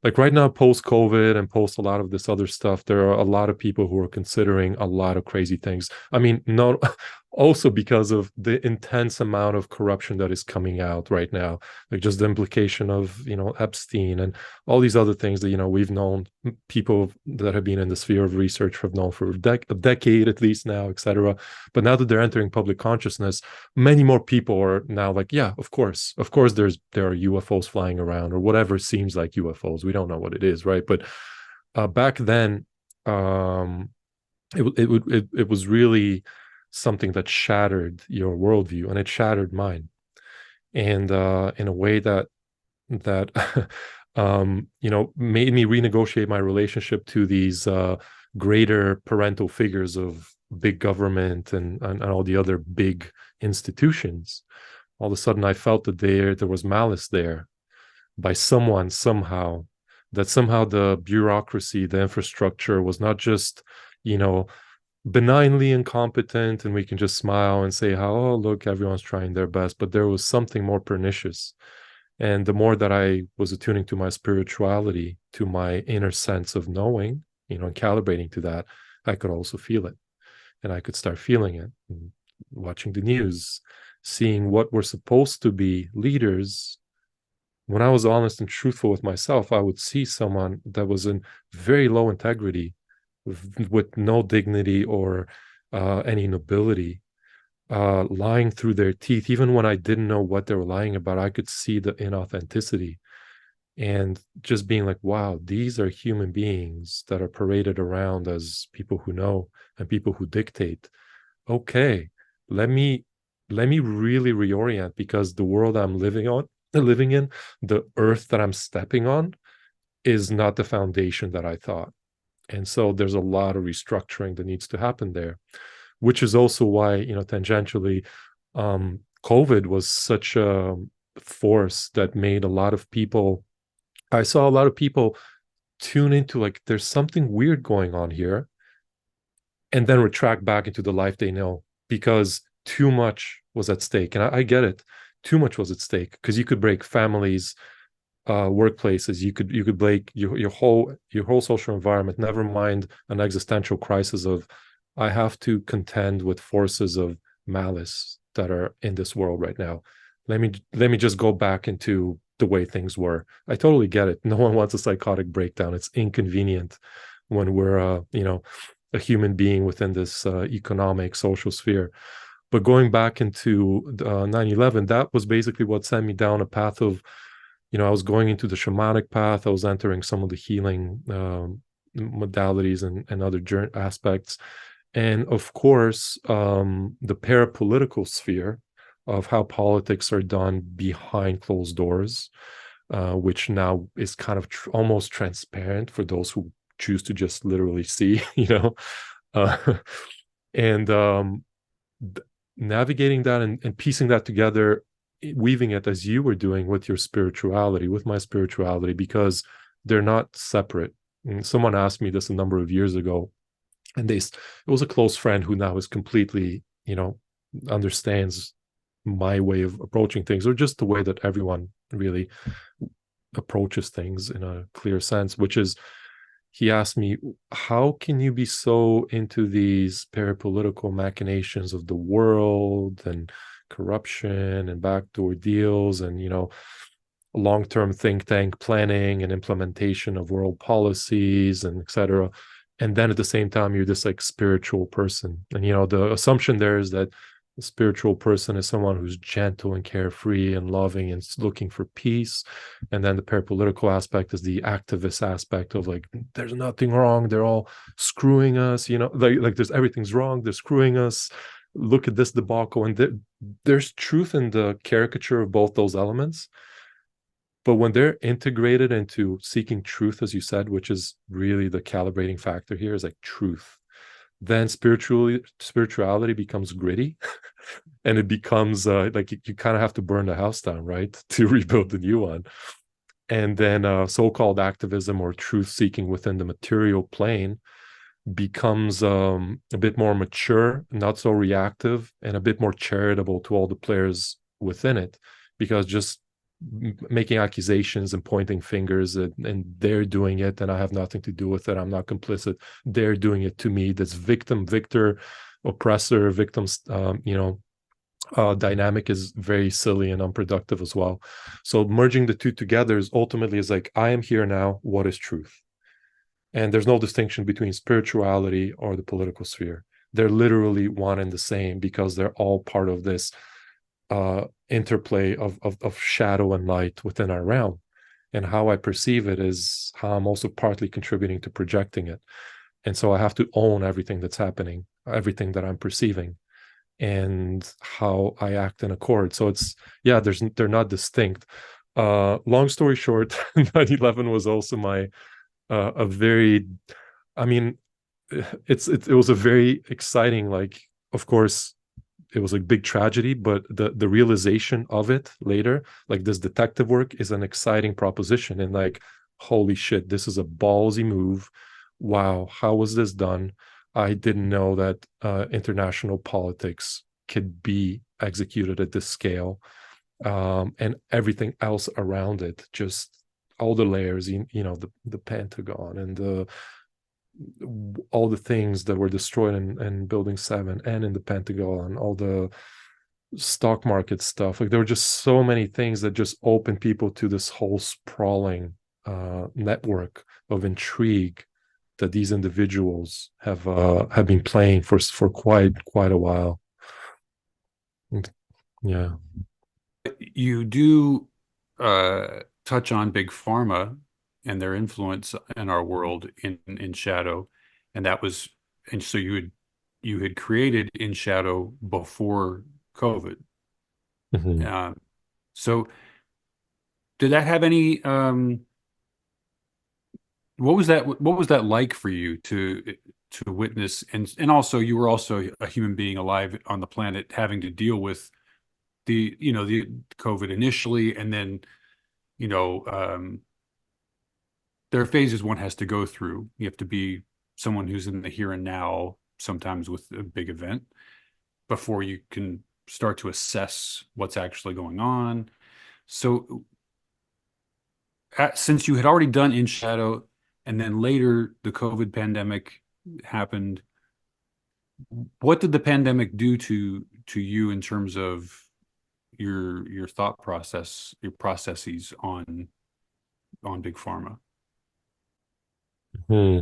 Like right now, post COVID and post a lot of this other stuff, there are a lot of people who are considering a lot of crazy things. I mean, no, also because of the intense amount of corruption that is coming out right now, like just the implication of, Epstein and all these other things that, we've known, people that have been in the sphere of research have known for a decade at least now, etc. But now that they're entering public consciousness, many more people are now like, yeah, of course, there are UFOs flying around, or whatever seems like UFOs. We don't know what it is, right? But back then, it was really something that shattered your worldview, and it shattered mine, and in a way that made me renegotiate my relationship to these greater parental figures of big government and all the other big institutions. All of a sudden, I felt that there was malice there by someone, somehow, that somehow the bureaucracy, the infrastructure was not just, benignly incompetent and we can just smile and say how, oh, look, everyone's trying their best, but there was something more pernicious. And the more that I was attuning to my spirituality, to my inner sense of knowing, and calibrating to that, I could also feel it. And I could start feeling it, and watching the news, seeing what were supposed to be leaders. When I was honest and truthful with myself, I would see someone that was in very low integrity, with no dignity or any nobility, lying through their teeth. Even when I didn't know what they were lying about, I could see the inauthenticity, and just being like, wow, these are human beings that are paraded around as people who know and people who dictate. Okay, let me really reorient, because the world I'm living in, the earth that I'm stepping on, is not the foundation that I thought. And so there's a lot of restructuring that needs to happen there, which is also why, tangentially, COVID was such a force that made a lot of people. I saw a lot of people tune into like there's something weird going on here, and then retract back into the life they know because too much was at stake. And I get it, too much was at stake because you could break families, workplaces. You could break your whole social environment. Never mind an existential crisis of I have to contend with forces of malice that are in this world right now. Let me just go back into the way things were. I totally get it. No one wants a psychotic breakdown. It's inconvenient when we're a human being within this economic social sphere. But going back into 9/11, that was basically what sent me down a path of, I was going into the shamanic path. I was entering some of the healing modalities and other aspects. And of course, the parapolitical sphere of how politics are done behind closed doors, which now is kind of almost transparent for those who choose to just literally see, uh, and navigating that and piecing that together, weaving it as you were doing with your spirituality, with my spirituality, because they're not separate. And someone asked me this a number of years ago, and it was a close friend who now is completely, understands my way of approaching things, or just the way that everyone really approaches things in a clear sense, which is, he asked me, how can you be so into these parapolitical machinations of the world and corruption and backdoor deals and, long-term think tank planning and implementation of world policies and etc. And then at the same time, you're this like spiritual person. And, the assumption there is that a spiritual person is someone who's gentle and carefree and loving and looking for peace. And then the parapolitical aspect is the activist aspect of like, there's nothing wrong. They're all screwing us, like there's everything's wrong. They're screwing us. Look at this debacle. And there's truth in the caricature of both those elements. But when they're integrated into seeking truth, as you said, which is really the calibrating factor here, is like truth, then spirituality becomes gritty and it becomes like you kind of have to burn the house down, right, to rebuild the new one. And then so-called activism or truth seeking within the material plane becomes a bit more mature, not so reactive, and a bit more charitable to all the players within it, because just making accusations and pointing fingers and they're doing it and I have nothing to do with it, I'm not complicit, they're doing it to me, this victor oppressor victims dynamic is very silly and unproductive as well. So merging the two together is ultimately is like, I am here now, what is truth? And there's no distinction between spirituality or the political sphere. They're literally one and the same because they're all part of this interplay of shadow and light within our realm. And how I perceive it is how I'm also partly contributing to projecting it. And so I have to own everything that's happening, everything that I'm perceiving, and how I act in accord. So they're not distinct. Long story short, 9/11 was also my a very, I mean, it was a very exciting, like, of course, it was a big tragedy, but the realization of it later, like this detective work, is an exciting proposition. And like, holy shit, this is a ballsy move. Wow, how was this done? I didn't know that international politics could be executed at this scale, and everything else around it, just all the layers, the Pentagon and all the things that were destroyed in Building 7 and in the Pentagon, all the stock market stuff. Like there were just so many things that just opened people to this whole sprawling network of intrigue that these individuals have been playing for quite a while. Yeah. You do touch on big pharma and their influence in our world in Shadow, and so you had created In Shadow before COVID. Mm-hmm. So did that have any what was that like for you to witness, and also you were also a human being alive on the planet having to deal with the COVID initially, and then you know there are phases one has to go through. You have to be someone who's in the here and now, sometimes with a big event, before you can start to assess what's actually going on. So, since you had already done In Shadow, and then later the COVID pandemic happened, what did the pandemic do to you in terms of your thought process, your processes on big pharma? Hmm.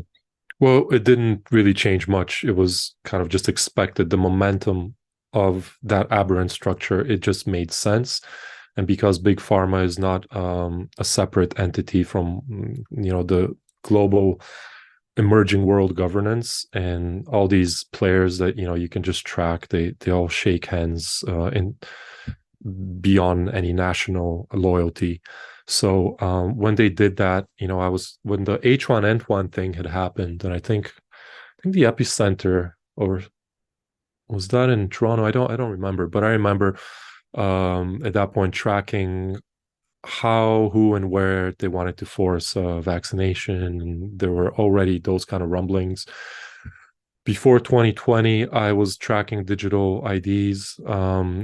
Well, it didn't really change much. It was kind of just expected. The momentum of that aberrant structure, it just made sense. And because big pharma is not a separate entity from the global emerging world governance, and all these players that you can just track, they all shake hands in beyond any national loyalty. So when they did that, I was when the H1N1 thing had happened, and I think the epicenter, or was that in Toronto? I don't remember, but I remember at that point tracking how, who, and where they wanted to force vaccination, and there were already those kind of rumblings. Before 2020, I was tracking digital IDs. I've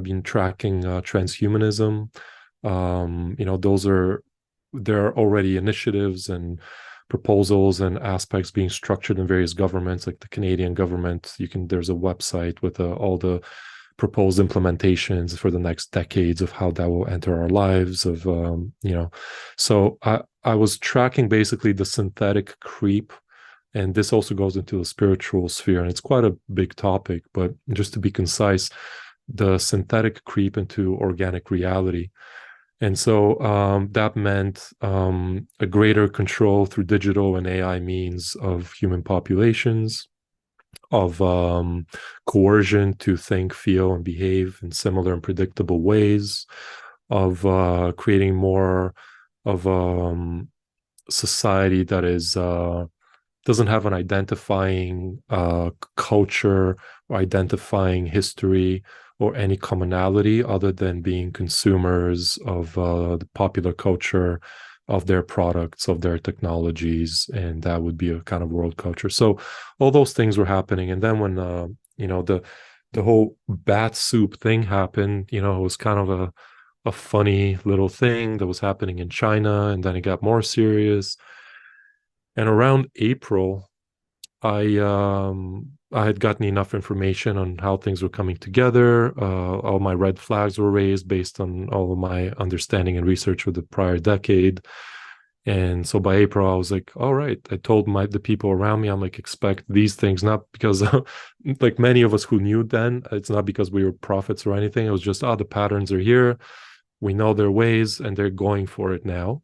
been tracking transhumanism. There are already initiatives and proposals and aspects being structured in various governments, like the Canadian government. There's a website with all the proposed implementations for the next decades of how that will enter our lives. So I was tracking basically the synthetic creep, and this also goes into the spiritual sphere, and it's quite a big topic, but just to be concise, the synthetic creep into organic reality. And so that meant a greater control through digital and AI means of human populations, of coercion to think, feel, and behave in similar and predictable ways, of creating more of a society that is doesn't have an identifying culture or identifying history or any commonality other than being consumers of the popular culture, of their products, of their technologies, and that would be a kind of world culture. So all those things were happening, and then when the whole bat soup thing happened, it was kind of a funny little thing that was happening in China, and then it got more serious. And around April, I had gotten enough information on how things were coming together. All my red flags were raised based on all of my understanding and research of the prior decade. And so by April, I was like, all right. I told the people around me, I'm like, expect these things, not because like many of us who knew then, it's not because we were prophets or anything. It was just, the patterns are here. We know their ways, and they're going for it now.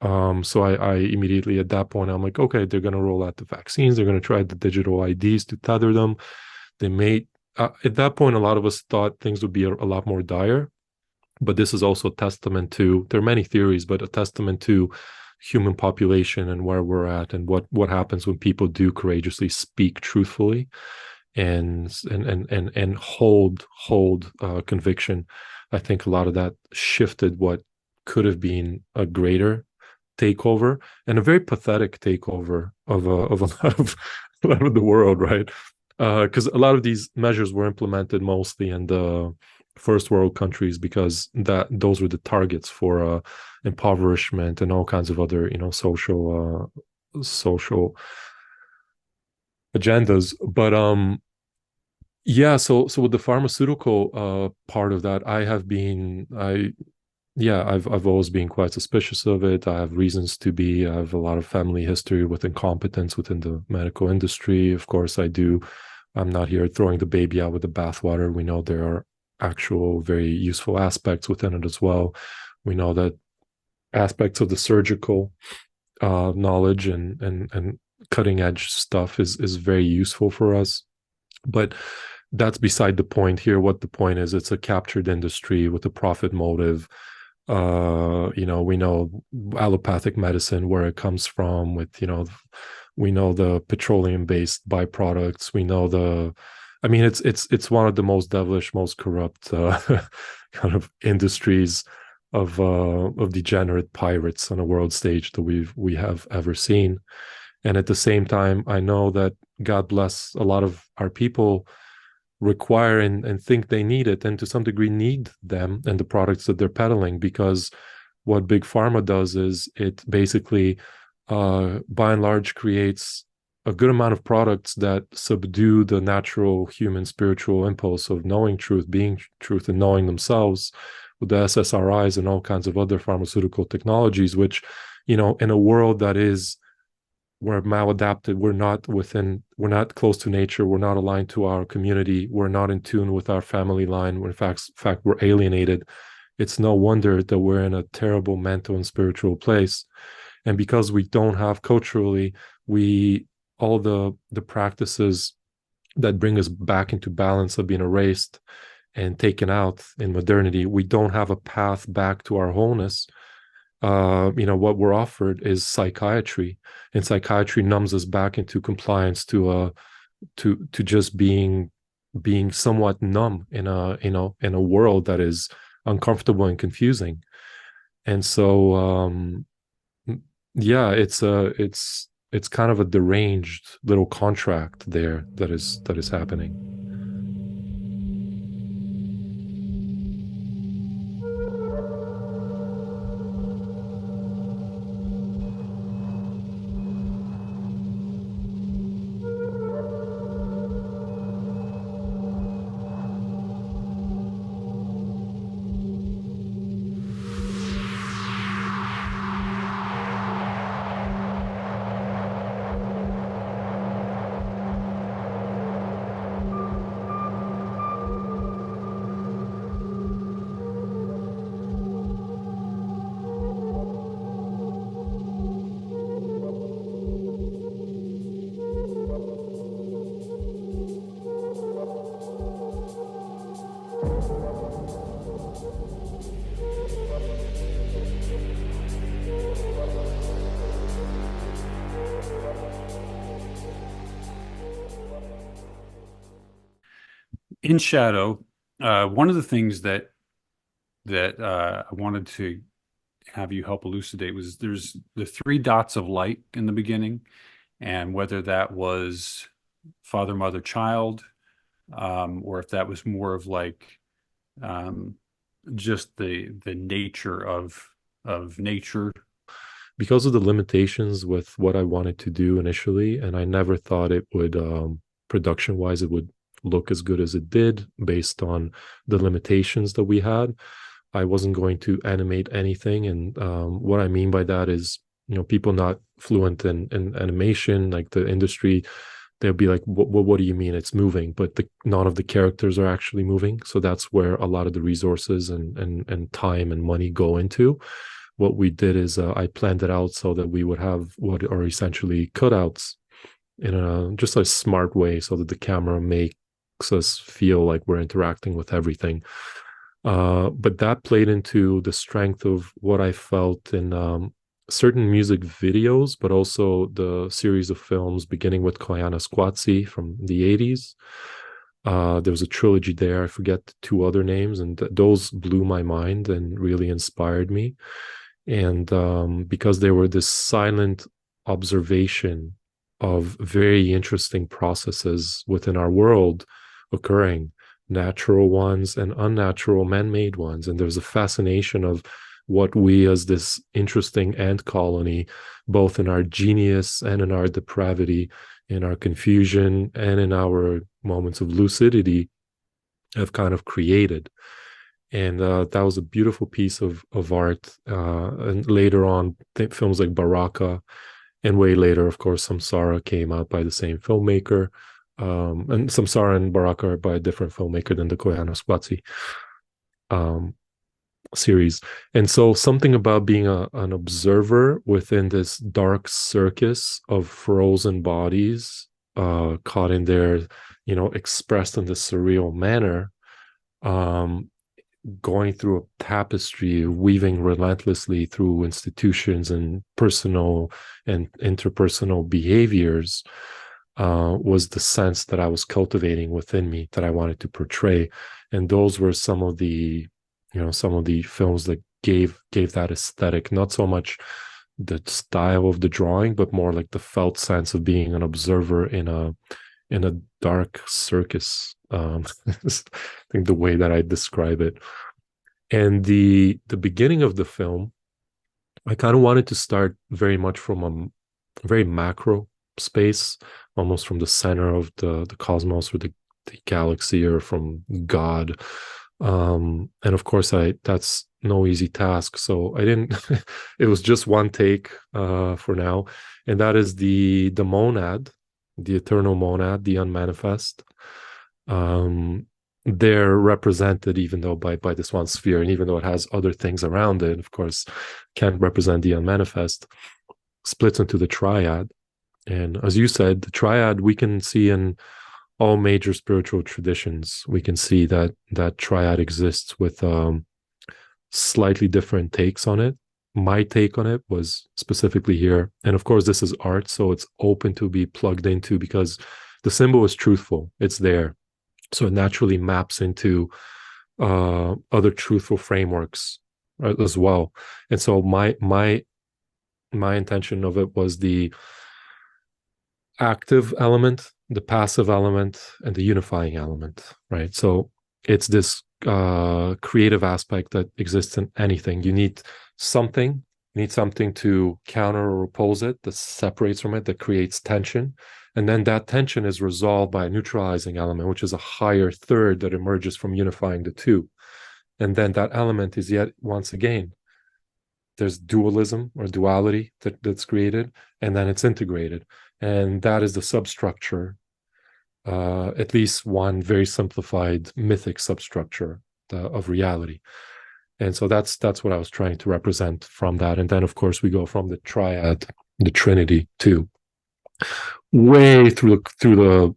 So I immediately at that point, I'm like, okay, they're going to roll out the vaccines. They're going to try the digital IDs to tether them. They may, at that point, a lot of us thought things would be a lot more dire, but this is also a testament to, there are many theories, but a testament to human population and where we're at, and what happens when people do courageously speak truthfully and hold conviction. I think a lot of that shifted what could have been a greater takeover, and a very pathetic takeover of a lot of a lot of the world, right? Because a lot of these measures were implemented mostly in the first world countries, because those were the targets for impoverishment and all kinds of other social agendas. But yeah, so with the pharmaceutical part of that, I've always been quite suspicious of it. I have reasons to be. I have a lot of family history with incompetence within the medical industry. Of course, I do. I'm not here throwing the baby out with the bathwater. We know there are actual very useful aspects within it as well. We know that aspects of the surgical knowledge and cutting edge stuff is very useful for us. But that's beside the point here. What the point is, it's a captured industry with a profit motive. We know allopathic medicine, where it comes from, with we know the petroleum based byproducts. We know the I mean, it's one of the most devilish, most corrupt kind of industries of degenerate pirates on a world stage that we have ever seen. And at the same time, I know that God bless a lot of our people require and think they need it, and to some degree need them and the products that they're peddling, because what big pharma does is it basically by and large creates a good amount of products that subdue the natural human spiritual impulse of knowing truth, being truth, and knowing themselves, with the SSRIs and all kinds of other pharmaceutical technologies, which, in a world that is, we're maladapted, we're not close to nature, we're not aligned to our community, we're not in tune with our family line, in fact we're alienated. It's no wonder that we're in a terrible mental and spiritual place. And because we don't have culturally, we all the practices that bring us back into balance have been erased and taken out in modernity. We don't have a path back to our wholeness. What we're offered is psychiatry, and psychiatry numbs us back into compliance to just being somewhat numb in a world that is uncomfortable and confusing. And so yeah, it's kind of a deranged little contract there that is happening. In Shadow, one of the things that I wanted to have you help elucidate was there's the three dots of light in the beginning, and whether that was father, mother, child, or if that was more of like um, just the nature of nature. Because of the limitations with what I wanted to do initially, and I never thought it would, production wise, it would look as good as it did based on the limitations that we had. I wasn't going to animate anything. And what I mean by that is, people not fluent in animation, like the industry, they'll be like, what do you mean it's moving? But none of the characters are actually moving. So that's where a lot of the resources and time and money go into. What we did is I planned it out so that we would have what are essentially cutouts in just a smart way, so that the camera makes us feel like we're interacting with everything. But that played into the strength of what I felt in certain music videos, but also the series of films beginning with Koyana Squatsi from the 80s. There was a trilogy there. I forget the two other names, and those blew my mind and really inspired me. And because they were this silent observation of very interesting processes within our world occurring, natural ones and unnatural man-made ones. And there's a fascination of what we as this interesting ant colony, both in our genius and in our depravity, in our confusion and in our moments of lucidity, have kind of created. And that was a beautiful piece of art. And later on, films like Baraka, and way later, of course, Samsara came out by the same filmmaker. And Samsara and Baraka are by a different filmmaker than the Koyana Squatsi series. And so something about being an observer within this dark circus of frozen bodies caught in there, expressed in this surreal manner, going through a tapestry, weaving relentlessly through institutions and personal and interpersonal behaviors, was the sense that I was cultivating within me that I wanted to portray. And those were some of the, some of the films that gave that aesthetic, not so much the style of the drawing, but more like the felt sense of being an observer in a dark circus. I think the way that I describe it. And the beginning of the film, I kind of wanted to start very much from a very macro space, almost from the center of the cosmos or the galaxy or from God. And of course, that's no easy task. So I didn't. It was just one take for now, and that is the monad, the eternal monad, the unmanifest. They're represented, even though by this one sphere, and even though it has other things around it, of course, can't represent the unmanifest. Splits into the triad, and as you said, the triad we can see in all major spiritual traditions. We can see that triad exists with slightly different takes on it. My take on it was specifically here, and of course, this is art, so it's open to be plugged into because the symbol is truthful. It's there, so it naturally maps into other truthful frameworks as well. And so my intention of it was the active element, the passive element, and the unifying element, right? So it's this creative aspect that exists in anything. You need something to counter or oppose it that separates from it, that creates tension. And then that tension is resolved by a neutralizing element, which is a higher third that emerges from unifying the two. And then that element is yet once again, there's dualism or duality that's created, and then it's integrated. And that is the substructure, at least one very simplified mythic substructure of reality. And so that's what I was trying to represent from that. And then, of course, we go from the triad, the Trinity, to way through the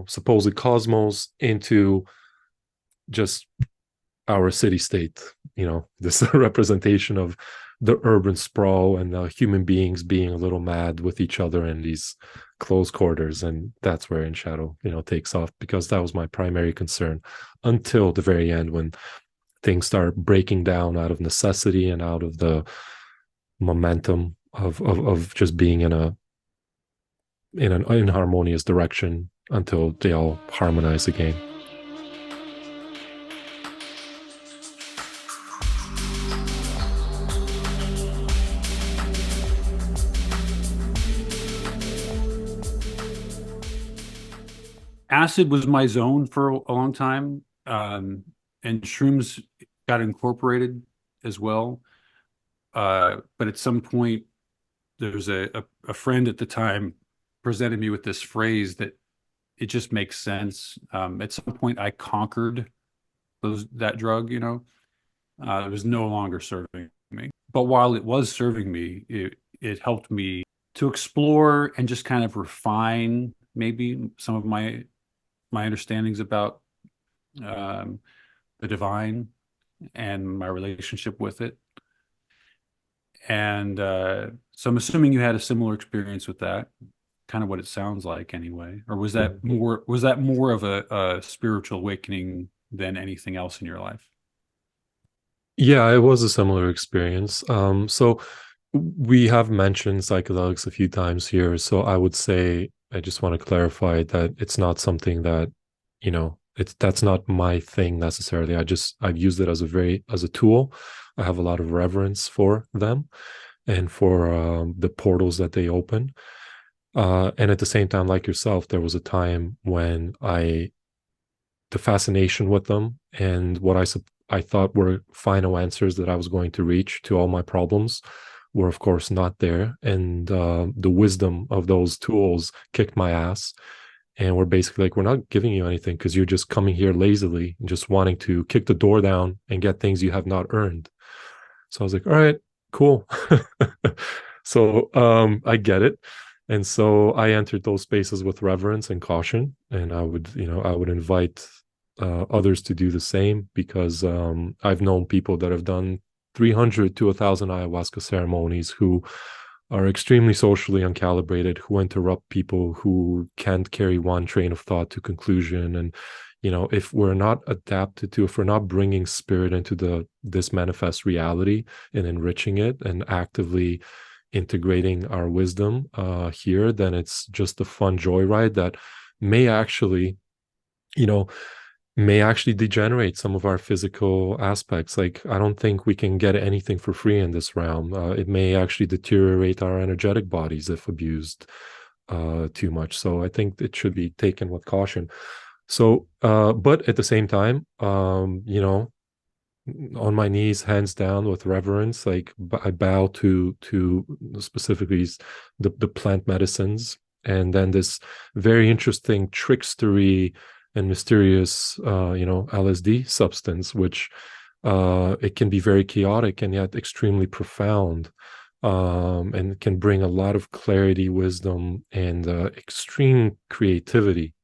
supposed cosmos into just our city state. This representation of the urban sprawl and human beings being a little mad with each other in these close quarters. And that's where In Shadow takes off, because that was my primary concern until the very end, when things start breaking down out of necessity and out of the momentum of just being in an inharmonious direction until they all harmonize again. Acid was my zone for a long time, and shrooms got incorporated as well. But at some point, there's a friend at the time presented me with this phrase that it just makes sense. At some point, I conquered that drug. It was no longer serving me. But while it was serving me, it helped me to explore and just kind of refine maybe some of my understandings about the divine and my relationship with it. And so I'm assuming you had a similar experience with that, kind of what it sounds like anyway. Or was that more of a spiritual awakening than anything else in your life? Yeah, it was a similar experience. So we have mentioned psychedelics a few times here. So I would say, I just want to clarify that it's not something that, that's not my thing necessarily. I've used it as a tool. I have a lot of reverence for them and for the portals that they open. And at the same time, like yourself, there was a time when the fascination with them and what I thought were final answers that I was going to reach to all my problems were, of course, not there. And the wisdom of those tools kicked my ass. And we're basically like, we're not giving you anything because you're just coming here lazily and just wanting to kick the door down and get things you have not earned. So I was like, all right, cool. So I get it. And so I entered those spaces with reverence and caution. And I would invite others to do the same, because I've known people that have done 300 to 1,000 ayahuasca ceremonies who are extremely socially uncalibrated, who interrupt people, who can't carry one train of thought to conclusion. And if we're not adapted to, if we're not bringing spirit into this manifest reality and enriching it and actively integrating our wisdom here, then it's just a fun joyride that may actually, you know, degenerate some of our physical aspects. Like, I don't think we can get anything for free in this realm. It may actually deteriorate our energetic bodies if abused too much. So I think it should be taken with caution. So, but at the same time, on my knees, hands down, with reverence, like I bow to specifically the plant medicines, and then this very interesting trickstery and mysterious, LSD substance, which it can be very chaotic and yet extremely profound, and can bring a lot of clarity, wisdom, and extreme creativity.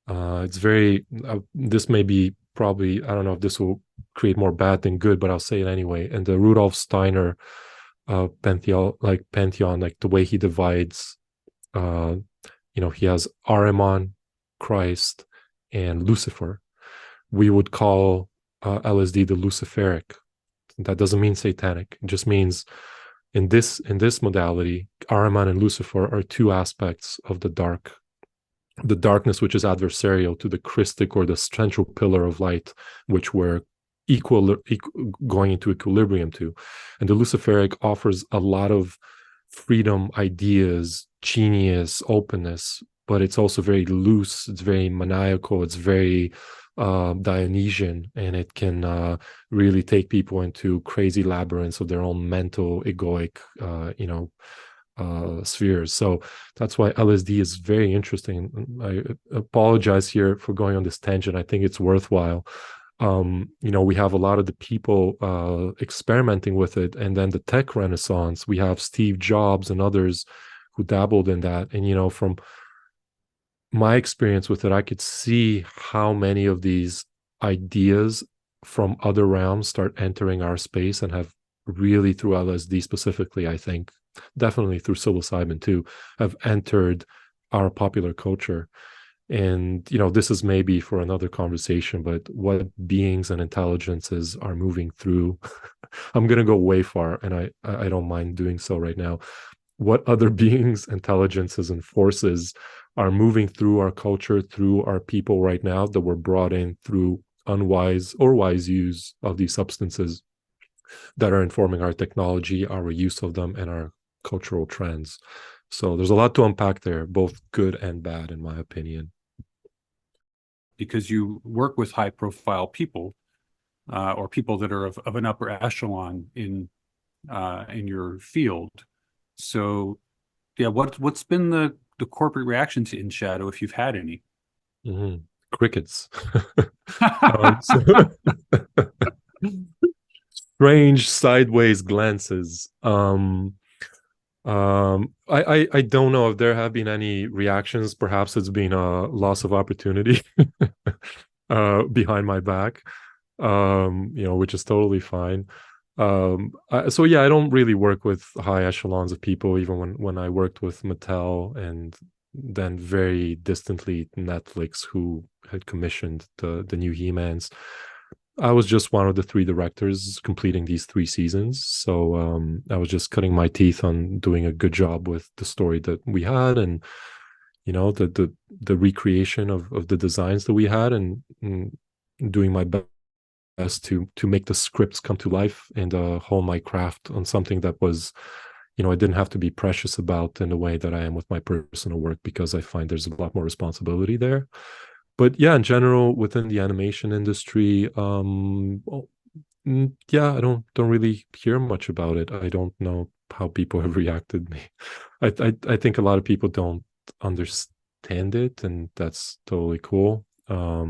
It's very, this may be probably, I don't know if this will create more bad than good, but I'll say it anyway. And the Rudolf Steiner pantheon, like the way he divides, he has Ahriman, Christ, and Lucifer. We would call LSD the Luciferic. That doesn't mean satanic. It just means in this modality, Ahriman and Lucifer are two aspects of the darkness, which is adversarial to the Christic or the central pillar of light, which we're going into equilibrium to. And the Luciferic offers a lot of freedom, ideas, genius, openness, but it's also very loose. It's very maniacal. It's very Dionysian, and it can really take people into crazy labyrinths of their own mental, egoic, spheres. So that's why LSD is very interesting. I apologize here for going on this tangent. I think it's worthwhile. We have a lot of the people experimenting with it, and then the tech renaissance. We have Steve Jobs and others who dabbled in that. And from my experience with it, I could see how many of these ideas from other realms start entering our space and have really, through LSD specifically, I think, definitely through psilocybin too, have entered our popular culture. And this is maybe for another conversation, but what beings and intelligences are moving through I'm going to go way far, and I don't mind doing so right now. What other beings, intelligences, and forces are moving through our culture, through our people right now, that were brought in through unwise or wise use of these substances, that are informing our technology, our use of them, and our cultural trends. So there's a lot to unpack there, both good and bad, in my opinion. Because you work with high profile people, or people that are of an upper echelon in your field. So yeah, what's been the corporate reaction to In Shadow, if you've had any? Crickets. Strange sideways glances. I don't know if there have been any reactions. Perhaps it's been a loss of opportunity behind my back, which is totally fine. So yeah, I don't really work with high echelons of people, even when I worked with Mattel, and then very distantly Netflix, who had commissioned the new He-Mans. I was just one of the 3 directors completing these 3 seasons. So I was just cutting my teeth on doing a good job with the story that we had, and the recreation of the designs that we had, and doing my best to make the scripts come to life, and hone my craft on something that was, I didn't have to be precious about in the way that I am with my personal work, because I find there's a lot more responsibility there. But yeah, in general, within the animation industry, yeah, I don't really hear much about it. I don't know how people have reacted. I think a lot of people don't understand it, and that's totally cool. I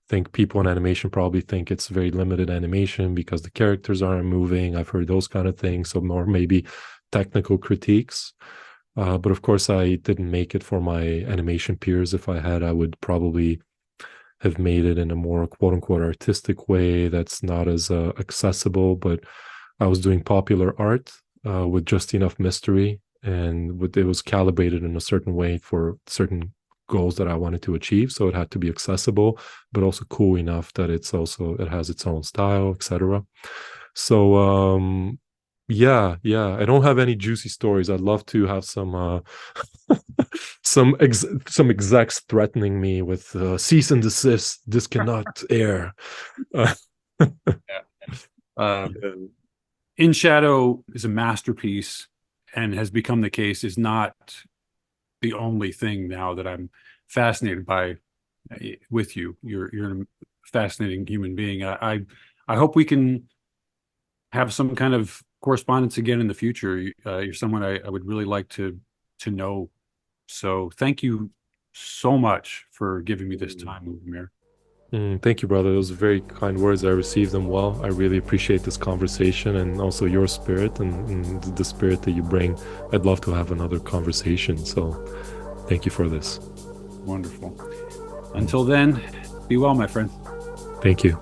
think people in animation probably think it's very limited animation because the characters aren't moving. I've heard those kind of things, so more maybe technical critiques. But of course, I didn't make it for my animation peers. If I had, I would probably have made it in a more quote unquote artistic way that's not as accessible. But I was doing popular art, with just enough mystery, and it was calibrated in a certain way for certain goals that I wanted to achieve. So it had to be accessible, but also cool enough that it has its own style, etc. So yeah, I don't have any juicy stories. I'd love to have some some execs threatening me with cease and desist. This cannot air. Uh, In Shadow is a masterpiece, and has become the case, is not the only thing now that I'm fascinated by with you. You're a fascinating human being. I hope we can have some kind of correspondence again in the future. You're someone I would really like to know. So thank you so much for giving me this time, Lubomir. Thank you, brother. Those are very kind words. I received them well. I really appreciate this conversation, and also your spirit and the spirit that you bring. I'd love to have another conversation. So thank you for this. Wonderful. Until then, be well, my friend. Thank you.